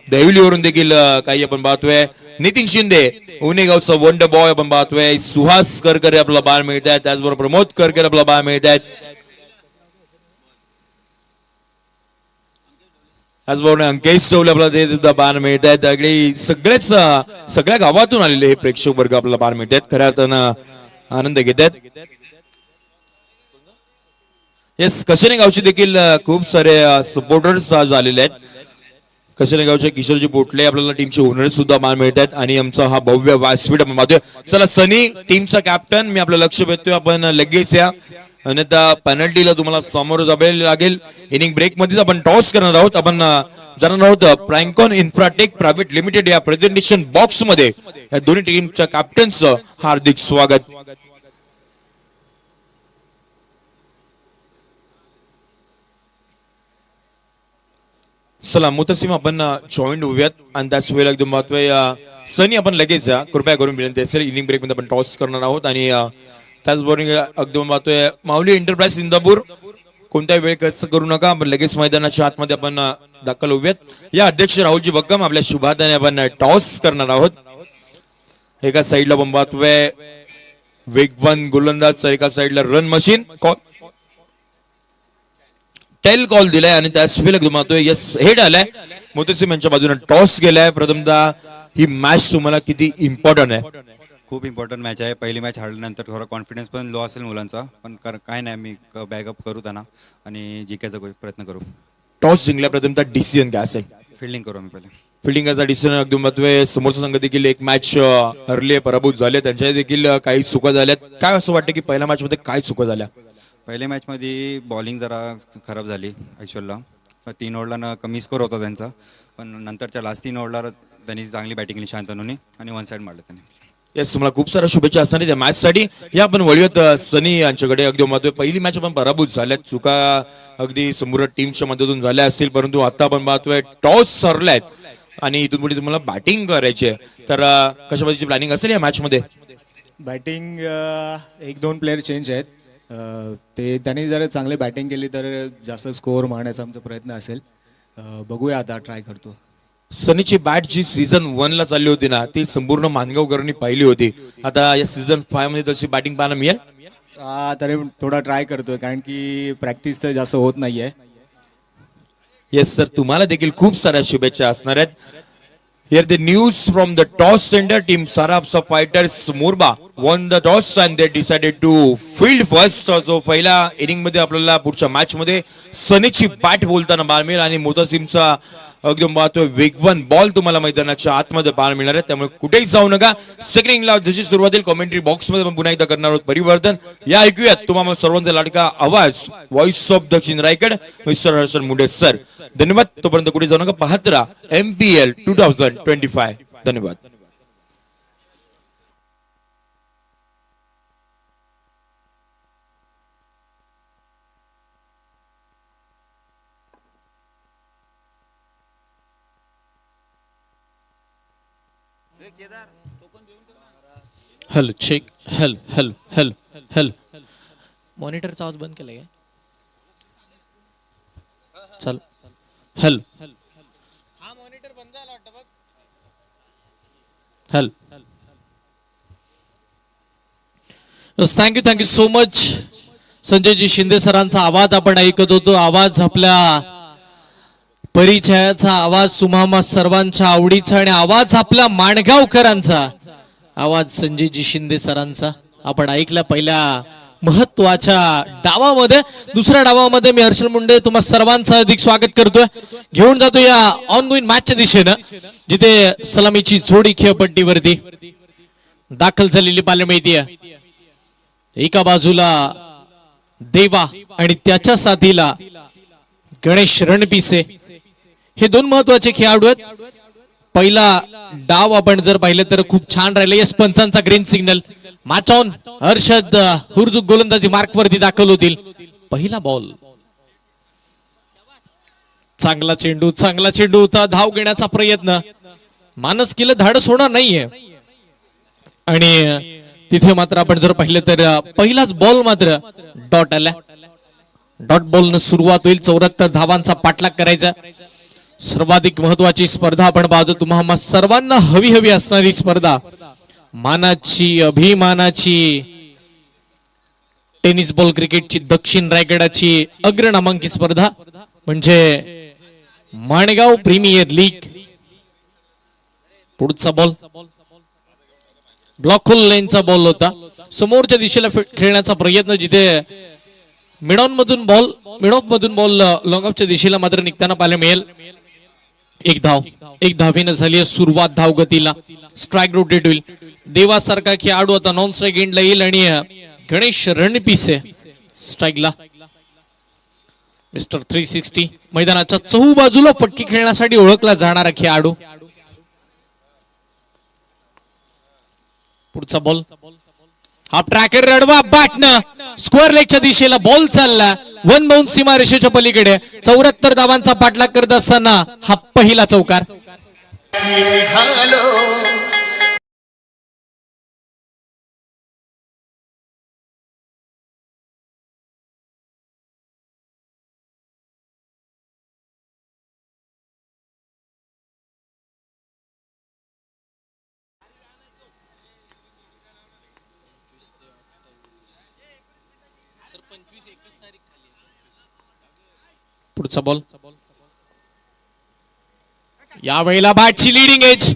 देवलीवरून देखील काही आपण पाहतोय. नितीन शिंदे उनेगावचा वंडर बॉय आपण पाहतोय. सुहास करकरे आपल्याला पाहायला मिळत आहेत. त्याचबरोबर प्रमोद करकर आपल्याला पाहायला मिळत आहेत. त्याचबरोबर अंकेश चौले आपल्याला ते सुद्धा पाहायला मिळत आहेत. अगदी सगळेच सगळ्या गावातून आलेले हे प्रेक्षक वर्ग आपल्याला पाहायला मिळत आहेत. खऱ्या अर्थानं आनंद घेत आहेत. येस कशेने गावचे देखील खूप सारे सपोर्टर्स आज आलेले आहेत. कशेने गावचे किशोरजी पोटले आपल्याला टीमचे ओनर सुद्धा मान मिळत आहेत आणि आमचा हा भव्य व्यासपीठ आपण पाहतोय. चला सनी टीमचा कॅप्टन मी आपलं लक्ष वेधतोय. आपण लगेच या अन्यथा पेनल्टीला तुम्हाला समोर जावे लागेल. इनिंग ब्रेक मध्ये आपण टॉस करणार आहोत. आपण जाणार आहोत प्रँकॉन इन्फ्राटेक प्रायव्हेट लिमिटेड या प्रेझेंटेशन बॉक्स मध्ये. या दोन्ही टीमच्या कॅप्टनचं हार्दिक स्वागत. चला मुतसिम आपण जॉईंट होऊयात आणि त्याच वेळेला एकदम पाहतोय सनी आपण लगेच या कृपया करून विनंती असेल. इनिंग ब्रेक मध्ये आपण टॉस करणार आहोत आणि त्याचबरोबर एकदम पाहतोय माऊली एंटरप्राइज इंदापूर कोणत्या वेळ कसं करू नका. आपण लगेच मैदानाच्या आतमध्ये आपण दाखल होऊयात. या अध्यक्ष राहुलजी बक्कम आपल्या शुभादाने आपण टॉस करणार आहोत. एका साईडला आपण पाहतोय वेगवान गोलंदाज तर एका साईडला रन मशीन टेल कॉल दिलाय आणि त्याच वेळेला पाहतोय यस हेड आलाय. मुतसिम यांच्या बाजूने टॉस गेलाय. प्रथमतः ही मॅच तुम्हाला किती इम्पॉर्टंट आहे. खूप इम्पॉर्टंट मॅच आहे. पहिली मॅच हारल्यानंतर थोडा कॉन्फिडन्स पण लो असेल मुलांचा पण काय नाही मी बॅकअप करू त्यांना आणि जिंकायचा प्रयत्न करू. टॉस जिंकल्या प्रथमतः डिसिजन काय असेल. फिल्डिंग करू आम्ही पहिले. फिल्डिंगचा डिसिजन एकदम पाहतोय. समोरचा संघ देखील एक मॅच हरले पराभूत झाले. त्यांच्या देखील काही चुका झाल्यात. काय असं वाटतं की पहिल्या मॅच मध्ये काय चुका झाल्या. पहिल्या मॅचमध्ये बॉलिंग जरा खराब झाली ॲक्च्युअलला 3 ओव्हरला कमी स्कोर होता त्यांचा, पण नंतरच्या लास्ट 3 ओव्हरला त्यांनी चांगली बॅटिंग केली शांतनूने आणि वन साईड मारलं त्यांनी. येस, तुम्हाला खूप साऱ्या शुभेच्छा असणार त्या मॅच साठी. या आपण वळूयात सनी यांच्याकडे. अगदी महत्व पहिली मॅच आपण पराभूत झाल्यात, चुका अगदी समोर टीमच्या मदतीतून झाल्या असतील, परंतु आता आपण पाहतोय टॉस हरलायत आणि इथून पुढे तुम्हाला बॅटिंग करायची आहे. तर कशा पद्धतीची प्लॅनिंग असेल या मॅच मध्ये? बॅटिंग 1-2 प्लेयर चेंज आहेत. ते त्यांनी जर चांगली बॅटिंग केली तर जास्त स्कोअर मारण्याचा आमचा प्रयत्न असेल. बघूया, आता ट्राय करतो. सनीची बॅट जी सीझन 1 ला चालली होती ना, ती संपूर्ण मानगावकरांनी पाहिली होती. आता या सीझन 5 मध्ये तशी बॅटिंग पाहायला मिळेल? तरी थोडा ट्राय करतोय, कारण की प्रॅक्टिस तर जास्त होत नाहीये. येस सर, तुम्हाला देखील खूप साऱ्या शुभेच्छा असणार आहेत. Here the news from the toss center team Sarabsa Fighters Murba won the toss and they decided to field first. जो पहिल्या इनिंग मध्ये आपल्याला पुढच्या मॅच मध्ये सनीची बॅट बोलताना पाहायला मिळेल आणि मोहसिमचा एकदम पाहतोय वेगवान बॉल तुम्हाला मैदानाच्या आतमध्ये पाहायला मिळणार आहे. त्यामुळे कुठेही जाऊ नका. सेकंड इनिंगला जशी सुरुवात होईल कॉमेंट्री बॉक्स मध्ये आपण पुन्हा एकदा करणार आहोत परिवर्तन. या ऐकूयात तुम्हाला सर्वांचा लाडका आवाज व्हॉइस ऑफ दक्षिण रायगड मिस्टर हर्षल मुंडे सर. धन्यवाद. तोपर्यंत कुठे जाऊ नका, पाहत राहा MPL 2025. धन्यवाद. Hello check. हॅल हॅल हॅल हॅल मॉनिटरचा आवाज बंद केलाय काय? चल हॅल हा मॉनिटर बंद झाला वाटतं बघ. हॅल thank you so much. Sanjayji Shinde सरांचा आवाज आपण ऐकत होतो. आवाज आपल्या परिचयाचा, आवाज तुम्हा सर्वांच्या आवडीचा आणि आवाज आपल्या माणगावकरांचा, आवाज संजयजी शिंदे सरांचा आपण ऐकला पहिल्या महत्वाच्या डावामध्ये. दुसऱ्या डावामध्ये मी हर्षल मुंडे तुम्हा सर्वांचं अधिक स्वागत करतोय. घेऊन जातो या ऑन गोईंग मॅचच्या दिशेनं, जिथे सलामीची जोडी खेळपट्टीवरती दाखल झालेली पाहायला मिळते. एका बाजूला देवा आणि त्याच्या साथीला गणेश रणपिसे, हे दोन महत्वाचे खेळाडू आहेत. पहिला डाव आपण जर पाहिलं तर खूप छान राहिलं. यस, पंचांचा green signal. Match on. Harshad Hurjuk गोलंदाजी मार्क वरती दाखल होतील. पहिला बॉल. चांगला चेंडू होता. धाव घेण्याचा प्रयत्न. मानस केलं, धाडस होणार नाहीये. आणि तिथे मात्र आपण जर पाहिलं तर पहिलाच बॉल मात्र डॉट आला. डॉट बॉल न सुरुवात होईल. 74 धावांचा पाठलाग करायचा. सर्वाधिक महत्वाची स्पर्धा आपण पाहतो. तुम्हाला सर्वांना हवी असणारी स्पर्धा, मानाची, अभिमानाची टेनिस बॉल क्रिकेटची दक्षिण रायगडाची अग्रनामांकित स्पर्धा म्हणजे माणगाव प्रीमियर लीग. पुढचा बॉल ब्लॉक होल लाईनचा बॉल होता. समोरच्या दिशेला खेळण्याचा प्रयत्न, जिथे मिड ऑफ मधून बॉल लॉंग ऑफच्या दिशेला मात्र निघताना पाहायला मिळेल. एक धावेनं झाली सुरुवात धावगतीला. स्ट्राईक रोटेट होईल. देवासारखा खेळाडू आता नॉन स्ट्राईक एंडला येईल आणि गणेश रणपिसे स्ट्राईकला. मिस्टर 360 मैदानाच्या चहूबाजूला फटके खेळण्यासाठी ओळखला जाणारा खेळाडू. पुढचा बॉल. हा ट्रॅकर रडवा बॅटनं स्क्वेअर लेगच्या दिशेला बॉल चालला. वन बाउंड सीमा रेषेच्या पलीकडे 74 धावांचा पाठलाग करत असताना हा पहिला चौकार. पुढचा बॉल. यावेळेला बॅटची लिडिंग एज.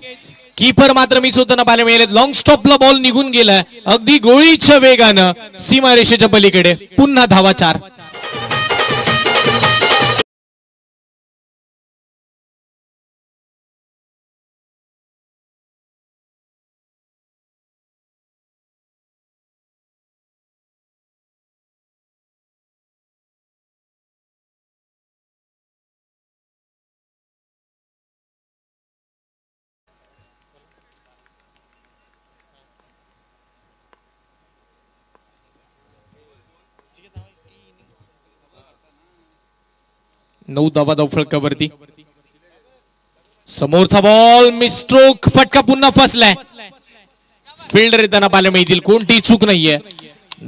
कीपर मात्र मिस होताना पाहायला मिळेल. लॉंग स्टॉपला बॉल निघून गेलाय अगदी गोळीच्या वेगानं सीमारेषेच्या पलीकडे. पुन्हा धावा 4. 9 धावा धावफलकावरती. समोरचा बॉल मिस्ट्रोक, फटका पुन्हा फसलाय. फिल्डर येताना पाहायला मिळतील, कोणतीही चूक नाहीये.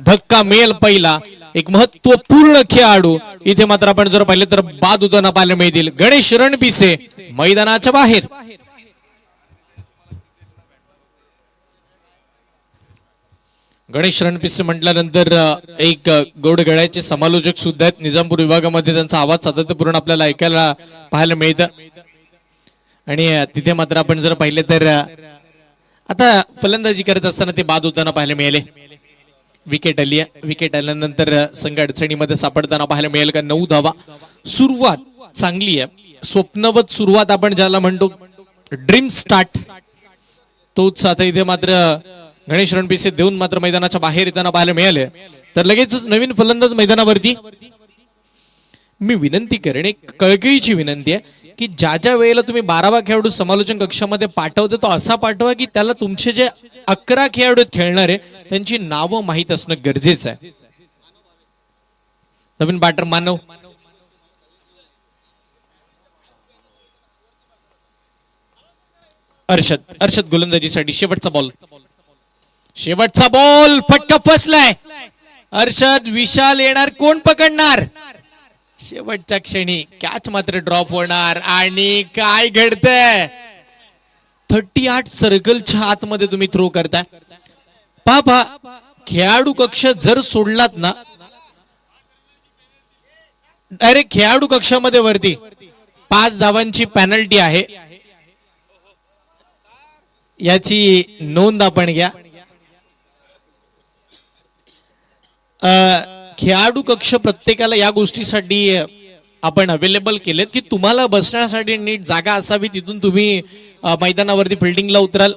धक्का मिळेल पहिला. एक महत्वपूर्ण खेळाडू इथे मात्र आपण जर पाहिले तर बाद होताना पाहायला मिळतील. गणेश रणपिसे मैदानाच्या बाहेर. गणेश रणपिसे म्हटल्यानंतर एक गौडगळ्याचे समालोचक सुद्धा आहेत. निजामपूर विभागामध्ये त्यांचा आवाज सातत्यपूर्ण आपल्याला ऐकायला पाहायला मिळतं. आणि तिथे मात्र आपण जर पाहिले तर आता फलंदाजी करत असताना ते बाद होताना पाहायला मिळाले. विकेट आली आहे. विकेट आल्यानंतर संघ अडचणीमध्ये सापडताना पाहायला मिळेल का. 9 धावा. सुरुवात चांगली आहे. स्वप्नवत सुरुवात आपण ज्याला म्हणतो, ड्रीम स्टार्ट, तोच आता इथे मात्र गणेश रणपिसे देऊन मात्र मैदानाच्या बाहेर येताना पाहायला मिळाले. तर लगेच नवीन फलंदाज मैदानावरती. मी विनंती करेन, एक कळकळीची विनंती आहे की ज्या ज्या वेळेला तुम्ही 12वा खेळाडू समालोचन कक्षामध्ये पाठवते तो असा पाठवा की त्याला तुमचे जे 11 खेळाडू खेळणारे त्यांची नावं माहीत असणं गरजेचं आहे. नवीन बॅटर मानव. अर्षद गोलंदाजीसाठी शेवटचा बॉल. शेवटचा बॉल, फटका फसलाय. अर्षद, विशाल येणार, कोण पकडणार. शेवटच्या क्षणी कॅच मात्र ड्रॉप होणार. आणि काय घडतंय, 38 सर्कलच्या आतमध्ये तुम्ही थ्रो करताय. पहा, खेळाडू कक्ष जर सोडलात ना, डायरेक्ट खेळाडू कक्षामध्ये वरती 5 धावांची पेनल्टी आहे. याची नोंद आपण घ्या. खेळाडू कक्ष प्रत्येकाला या गोष्टीसाठी आपण अवेलेबल केलेत की तुम्हाला बसण्यासाठी नीट जागा असावी. तिथून तुम्ही मैदानावरती फिल्डिंगला उतराल.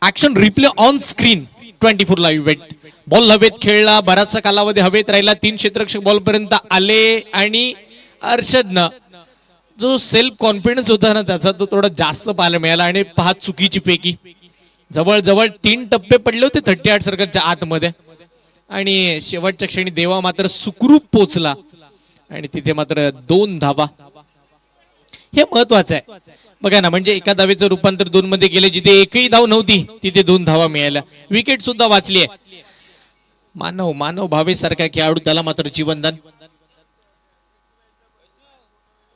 Action replay on screen 24 live wait. Ball हवेत खेळला, बराचसा कालावधी हवेत राहिला, 3 क्षेत्ररक्षक बॉल पर्यंत आले. आणि अर्षदनं जो सेल्फ कॉन्फिडन्स होता ना त्याचा, तो थोडा जास्त पाहायला मिळाला. आणि 5 चुकीची फेकी, जवळजवळ 3 टप्पे पडले होते 38 सर्कलच्या आतमध्ये. आणि शेवटच्या क्षणी देवा मात्र सुखरूप पोचला आणि तिथे मात्र 2 धावा. हे महत्वाचं आहे बघा ना, म्हणजे एका धावेचं रूपांतर 2 मध्ये गेले. जिथे एकही धाव नव्हती तिथे 2 धावा मिळाल्या. विकेट सुद्धा वाचली आहे. मानव भावे सारखा खेळाडू, त्याला मात्र जीवनदान.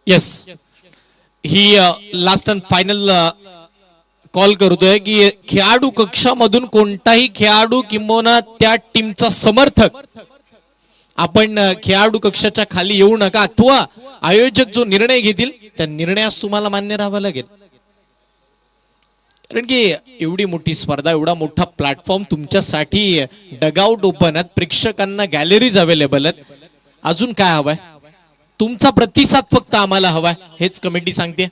Yes, he last and final call करतोय की खेळाडू कक्षामधून कोणताही खेळाडू किंबहुना त्या टीमचा समर्थक आपण खेळाडू कक्षाच्या खाली येऊ नका, अथवा आयोजक जो निर्णय घेतील त्या निर्णयास तुम्हाला मान्य राहावं लागेल. कारण की एवढी मोठी स्पर्धा, एवढा मोठा प्लॅटफॉर्म तुमच्यासाठी, डगआउट ओपन आहेत, प्रेक्षकांना गॅलरीज अवेलेबल आहेत. अजून काय हवंय, तुमचा प्रतिसाद फक्त आम्हाला हवाय, हेच कमिटी सांगते.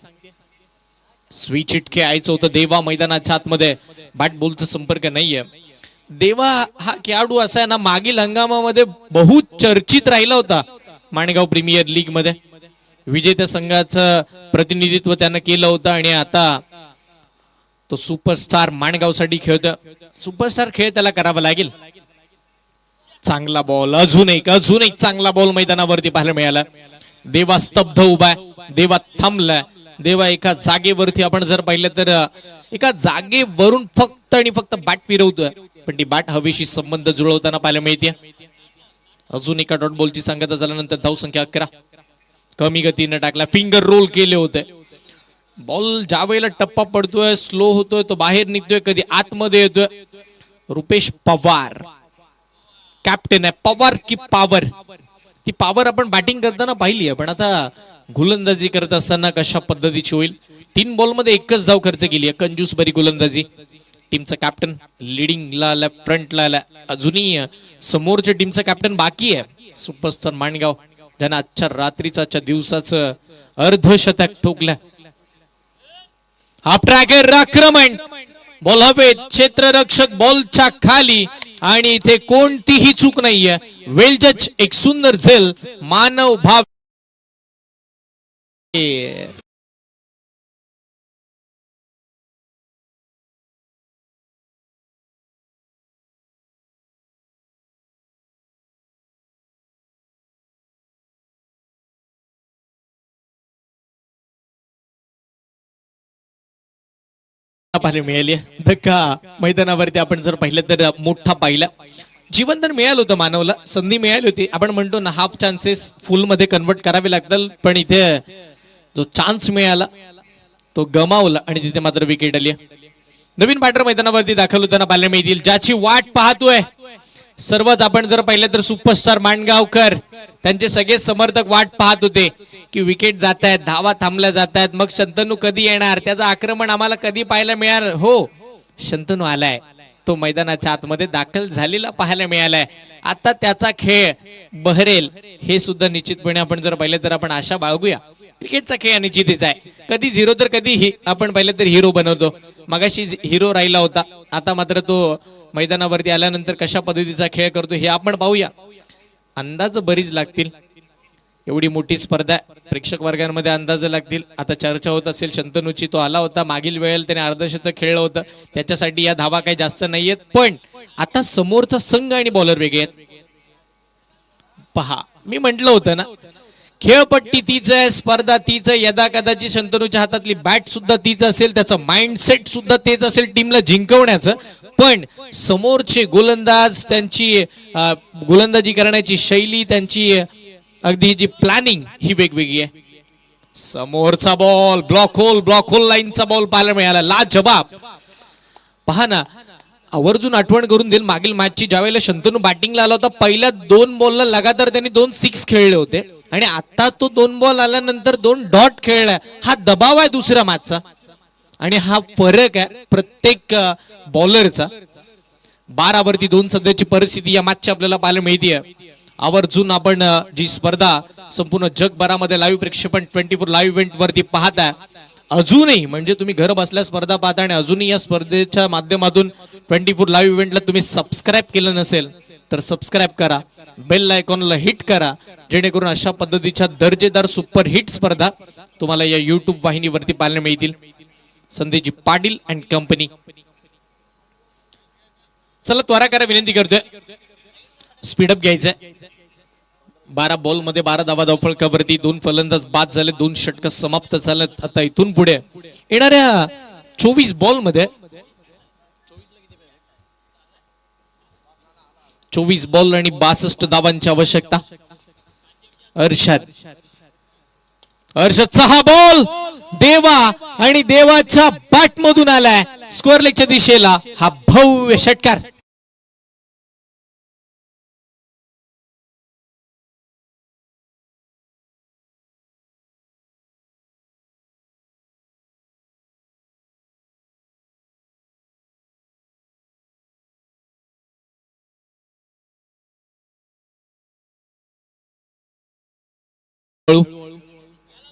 स्विच हिट खेळायचं होतं. देवा मैदानाच्या आतमध्ये, बॅट बॉलचा संपर्क नाहीये. देवा हा खेळाडू असा आहे ना, मागील हंगामामध्ये बहुत चर्चित राहिला होता माणगाव प्रीमियर लीग मध्ये. विजेत्या संघाचं प्रतिनिधित्व त्यानं केलं होतं आणि आता तो सुपरस्टार माणगावसाठी खेळतो. सुपरस्टार खेळ त्याला करावा लागेल. चांगला बॉल, अजून एक चांगला बॉल मैदानावरती पाहायला मिळाला. देवा स्तब्ध उभा, देवा थांबलाय. देवा एका जागेवरती आपण जर पाहिलं तर एका जागेवरून फक्त आणि फक्त बॅट फिरवतोय, पण ती बॅट हवेशी संबंध जुळवताना पाहायला मिळते. अजून एका डॉट बॉलची सांगता झाल्यानंतर धाव संख्या 11. कमी गतीने टाकला, फिंगर रोल केले होते. बॉल ज्या वेळेला टप्पा पडतोय, स्लो होतोय, तो बाहेर निघतोय, कधी आतमध्ये येतोय. रुपेश पवार कॅप्टन आहे. पवार की पावर, ती पावर आपण बॅटिंग करताना पाहिली आहे, पण आता गोलंदाजी करत असताना कशा पद्धतीची होईल. 3 बॉलमध्ये 1च धाव खर्च केली आहे. कंजूस बरी गोलंदाजी. टीमचा कॅप्टन लिडिंगला आला, फ्रंटला आला. अजूनही समोरच्या टीमचा कॅप्टन बाकी आहे, सुपरस्टार माणगाव, ज्यानं आजच्या रात्रीचा दिवसाचं अर्धशतक ठोकलं. हाफ ट्रॅकर आक्रमण, बॉल हवेत, क्षेत्ररक्षक बॉलच्या खाली आणि इथे कोणतीही चूक नाहीये. वेल जज, एक सुंदर झेल, मानव भाव. पाहायला मिळाली. धक्का मैदानावरती आपण जर पाहिलं तर मोठा पाहिला. जीवन तर मिळालं होतं मानवला, संधी मिळाली होती. आपण म्हणतो ना हाफ चान्सेस फुल मध्ये कन्वर्ट करावे लागतात, पण इथे जो चान्स मिळाला तो गमावला आणि तिथे मात्र विकेट आली. नवीन बॅटर मैदानावरती दाखल होताना पाहायला मिळतील, ज्याची वाट पाहतोय सर्वच. आपण जर पाहिलं तर सुपरस्टार माणगावकर त्यांचे सगळे समर्थक वाट पाहत होते की विकेट जात आहेत, धावा थांबल्या जात आहेत, मग शंतनू कधी येणार, त्याचं आक्रमण आम्हाला कधी पाहायला मिळणार. हो, शंतनू आलाय, तो मैदानाच्या आतमध्ये दाखल झालेला पाहायला मिळालाय. आता त्याचा खेळ बहरेल हे सुद्धा निश्चितपणे आपण जर पाहिलं तर आपण आशा बाळगूया. क्रिकेटचा खेळ निश्चितच आहे, कधी झिरो तर कधी आपण पाहिलं तर हिरो बनवतो. मगाशी हिरो राहिला होता, आता मात्र तो मैदानावरती आल्यानंतर कशा पद्धतीचा खेळ करतो हे आपण पाहूया. अंदाज बरीच लागतील, एवढी मोठी स्पर्धा प्रेक्षक वर्गांमध्ये अंदाज लागतील. आता चर्चा होत असेल शंतनूची, तो आला होता मागील वेळेला त्याने अर्धशतक खेळलं होतं, त्याच्यासाठी या धावा काही जास्त नाहीयेत. पण आता समोरचा संघ आणि बॉलर वेगळे आहेत. पहा, मी म्हंटल होतं ना, खेळपट्टी तीच आहे, स्पर्धा तीच आहे. यदा कदाचित शंतनूच्या हातातली बॅट सुद्धा तीच असेल, त्याचं माइंडसेट सुद्धा तेच असेल टीमला जिंकवण्याचं. पण समोरचे गोलंदाज, त्यांची गोलंदाजी करण्याची शैली, त्यांची अगदी जी प्लॅनिंग ही वेगवेगळी आहे. समोरचा बॉल ब्लॉक होल लाईनचा बॉल पाहायला मिळाला, लाजबाब. पहा ना, आवर्जून आठवण करून देईल मागील मॅचची, ज्यावेळेला शंतनू बॅटिंगला आला होता, पहिल्या 2 बॉलला लगातार त्यांनी 2 6 खेळले होते आणि आता तो 2 बॉल आल्यानंतर 2 डॉट खेळलाय. हा दबाव आहे दुसऱ्या मॅचचा आणि हा फरक आहे प्रत्येक बॉलरचा. 12 वरती 2 सध्याची परिस्थिती या मॅचची आपल्याला पाहायला मिळते. आवर्जून आपण जी स्पर्धा संपूर्ण जगभरामध्ये लाईव्ह प्रेक्षेपण 24 लाईव्ह इव्हेंट वरती पाहताय. अजूनही म्हणजे तुम्ही घर बसल्या स्पर्धा पाहता आणि अजूनही या स्पर्धेच्या माध्यमातून 24 लाईव्ह इव्हेंटला तुम्ही सबस्क्राईब केलं नसेल तर सबस्क्राईब करा, बेल आयकॉनला हिट करा, जेणेकरून अशा पद्धतीच्या दर्जेदार सुपर हिट स्पर्धा तुम्हाला या युट्यूब वाहिनीवरती पाहायला मिळतील. संदेजी पाटील अँड कंपनी. चला त्वरा करा, विनंती करतोय, स्पीडअप घ्यायचंय. 12 बॉल मध्ये 12 धावा धावफलकावरती 2 फलंदाज बाद झाले, 2 षटक समाप्त झाले. आता इथून पुढे येणाऱ्या 24 बॉल मध्ये 24 बॉल आणि 62 धावांची आवश्यकता. अर्षदचा हा बॉल देवा आणि देवाच्या बॅट मधून आलाय स्क्वेअर लेगच्या दिशेला. हा भव्य षटकार.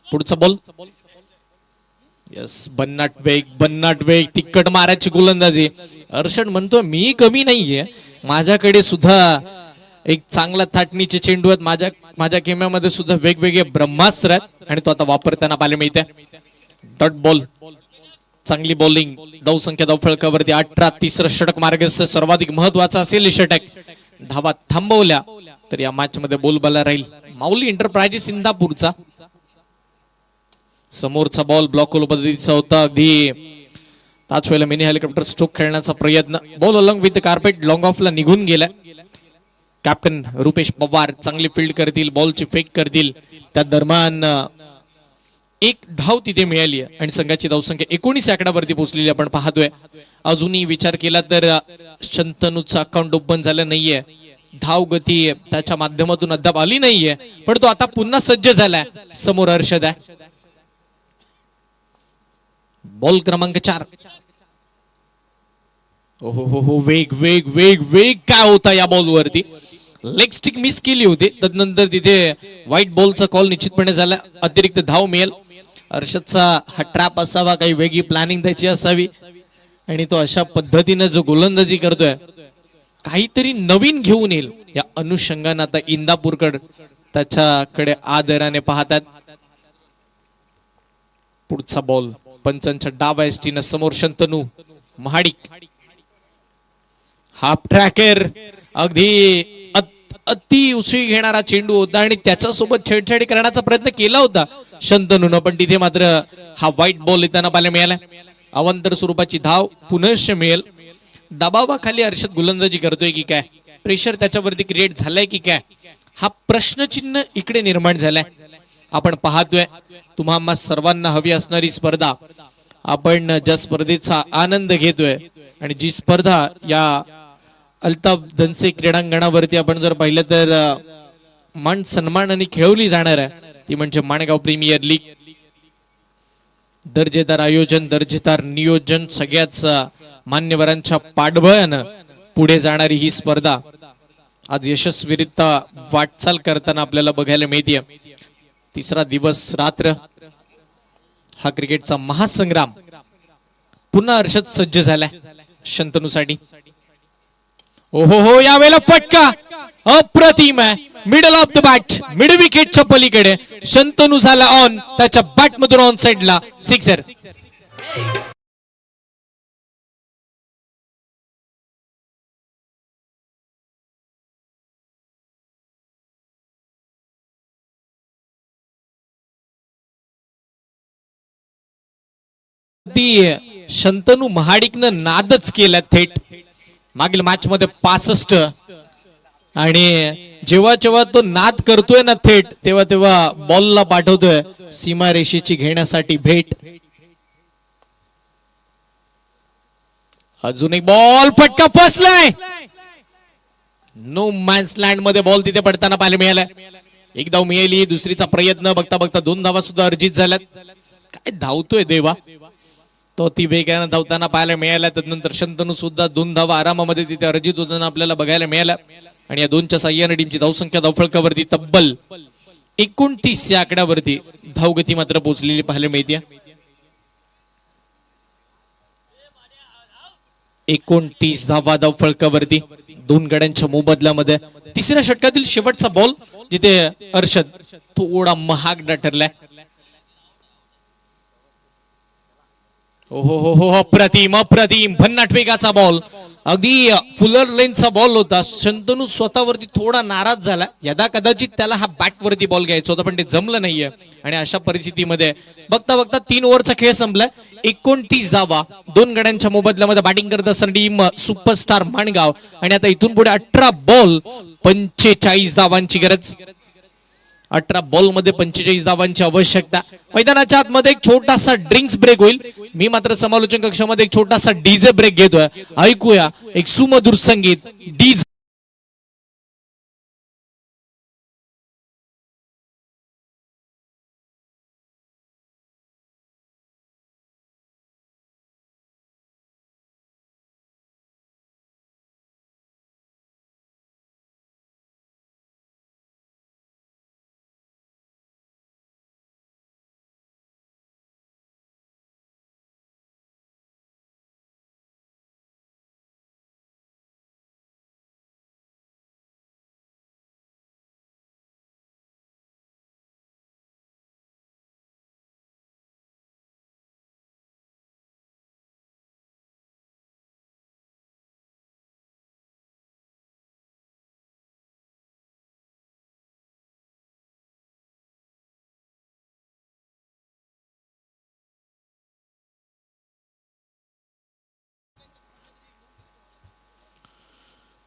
पुढचा बॉल. यस, बन्नाट वेग, तिक्कट मारायची गोलंदाजी. अर्षद म्हणतो मी कमी नाहीये, माझ्याकडे सुद्धा एक चांगला थाटणीचे चेंडू आहेत, माझ्या खेम्यामध्ये सुद्धा वेगवेगळे ब्रह्मास्त्र आहेत आणि तो आता वापरताना पाहायला मिळते. डॉट बॉल, चांगली बॉलिंग. धावसंख्या धावफलकावरती 18, तिसरं षटक मार्गस्थ सर्वाधिक महत्वाचा असेल षटक. धावा थांबवल्या तर या मॅच मध्ये बोलबाला राहील माऊली एंटरप्राइजेस इंदापूरचा. समोरचा बॉल ब्लॉक होल पद्धतीचा होता, अगदी त्याच वेळेला मिनी हेलिकॉप्टर स्ट्रोक खेळण्याचा प्रयत्न. Ball along with carpet long ऑफला निघून गेला. कॅप्टन रुपेश पवार चांगली फील्ड करतील, बॉलची फेक करतील. त्या दरम्यान 1 धाव तिथे मिळाली आणि संघाची धावसंख्या 19 आकड्यावरती पोहोचलेली आपण पाहतोय. अजूनही विचार केला तर शंतनूचं अकाउंट ओपन झालं नाहीये, धाव गती त्याच्या माध्यमातून अद्याप आली नाहीये, पण तो आता पुन्हा सज्ज झालाय. समोर अर्षद आहे. बॉल क्रमांक 4. हो, वेग काय होता या बॉल वरती. लेग स्टिक मिस केली होती, तदनंतर तिथे व्हाईट बॉलचा कॉल निश्चितपणे झाला. अतिरिक्त धाव मिळेल. अर्षदचा हा ट्रॅप असावा, काही वेगळी प्लॅनिंग त्याची असावी आणि तो अशा पद्धतीने जो गोलंदाजी करतोय काहीतरी नवीन घेऊन येईल या अनुषंगाने आता इंदापूरकडे त्याच्याकडे आदराने पाहतात. पुढचा बॉल पंचांच्या डाव्या एसटीनं समोर शंतनू महाडिक. हाफ ट्रॅकर, अगदी अति उसळी घेणारा चेंडू होता आणि त्याच्यासोबत छेडछाडी करण्याचा प्रयत्न केला होता शंतनूनं, पण तिथे मात्र हा व्हाईट बॉल येताना पाहायला मिळाला. अवांतर स्वरूपाची धाव पुनश्च मिळेल. दबावाखाली हर्षद गोलंदाजी करतोय की काय, प्रेशर त्याच्यावरती क्रिएट झालाय की काय, हा प्रश्नचिन्ह इकडे निर्माण झालाय. आपण पाहतोय तुम्हा आम्हा सर्वांना हवी असणारी स्पर्धा, आपण ज्या स्पर्धेचा आनंद घेतोय आणि जी स्पर्धा या अल्ताफ दनसे क्रीडांगणावरती आपण जर पाहिलं तर मान सन्मानाने खेळवली जाणार आहे ती म्हणजे माणगाव प्रीमियर लीग. दर्जेदार आयोजन, दर्जेदार नियोजन, सगळ्याच मान्यवरांच्या पाठबळानं पुढे जाणारी ही स्पर्धा आज यशस्वीरित्या वाटचाल करताना आपल्याला बघायला मिळते. तिसरा दिवस रात्र हा क्रिकेटचा महासंग्राम पुन्हा हर्षद सज्ज झालाय शंतनूसाठी. ओहो हो, यावेळेला फटका अप्रतिम आहे. Middle of the bat, mid विकेटच्या पलीकडे शंतनू झाला ऑन, त्याच्या बॅट मधून ऑन साइडला सिक्सर. ती शंतनू महाडिकनं नादच केला थेट. मागील मॅच मध्ये 65 आणि जेव्हा जेव्हा तो नाद करतोय ना थेट, तेव्हा तेव्हा बॉलला पाठवतोय सीमारेषेची घेण्यासाठी भेट. अजून एक बॉल, फटका फसलाय. नो मॅन्स लँड मध्ये बॉल तिथे पडताना पाहायला मिळाला. एक धाव मिळाली, दुसरीचा प्रयत्न, बघता बघता 2 धावा सुद्धा अर्जित झाल्यात. काय धावतोय देवा तो, ती वेगानं धावताना पाहायला मिळाला. त्यानंतर शंतनू सुद्धा 2 धावा आरामामध्ये तिथे अर्जित होताना आपल्याला बघायला मिळाला. आणि या 2च्या साह्याने टीमची धावसंख्या धावफळकावरती तब्बल 29 या आकड्यावरती धावगती मात्र पोहोचलेली पाहायला मिळते. 29 धावा धावफळकावरती 2 गड्यांच्या मोबदल्यामध्ये. तिसऱ्या षटकातील शेवटचा बॉल जिथे हर्षद थोडा महागडा ठरलाय. हो हो हो, अप्रतिम अप्रतिम, भन्नाट वेगाचा बॉल, अगदी फुलर लेनचा बॉल होता. शंतनू स्वतःवरती थोडा नाराज झाला. यदा कदाचित त्याला हा बॅट वरती बॉल घ्यायचा होता पण ते जमलं नाहीये. आणि अशा परिस्थितीमध्ये बघता बघता 3 ओव्हरचा खेळ संपलाय. 29 धावा 2 गड्यांच्या मोबदल्यामध्ये बॅटिंग करत असताना टीम सुपरस्टार माणगाव. आणि आता इथून पुढे 18 बॉल 45 धावांची गरज. 18 बॉल मध्ये 45 धावांची आवश्यकता. मैदानाच्या आतमध्ये एक छोटासा ड्रिंक्स ब्रेक होईल. मी मात्र समालोचन कक्षामध्ये एक छोटासा डीजे ब्रेक घेतोय. ऐकूया एक सुमधुर संगीत डीजे.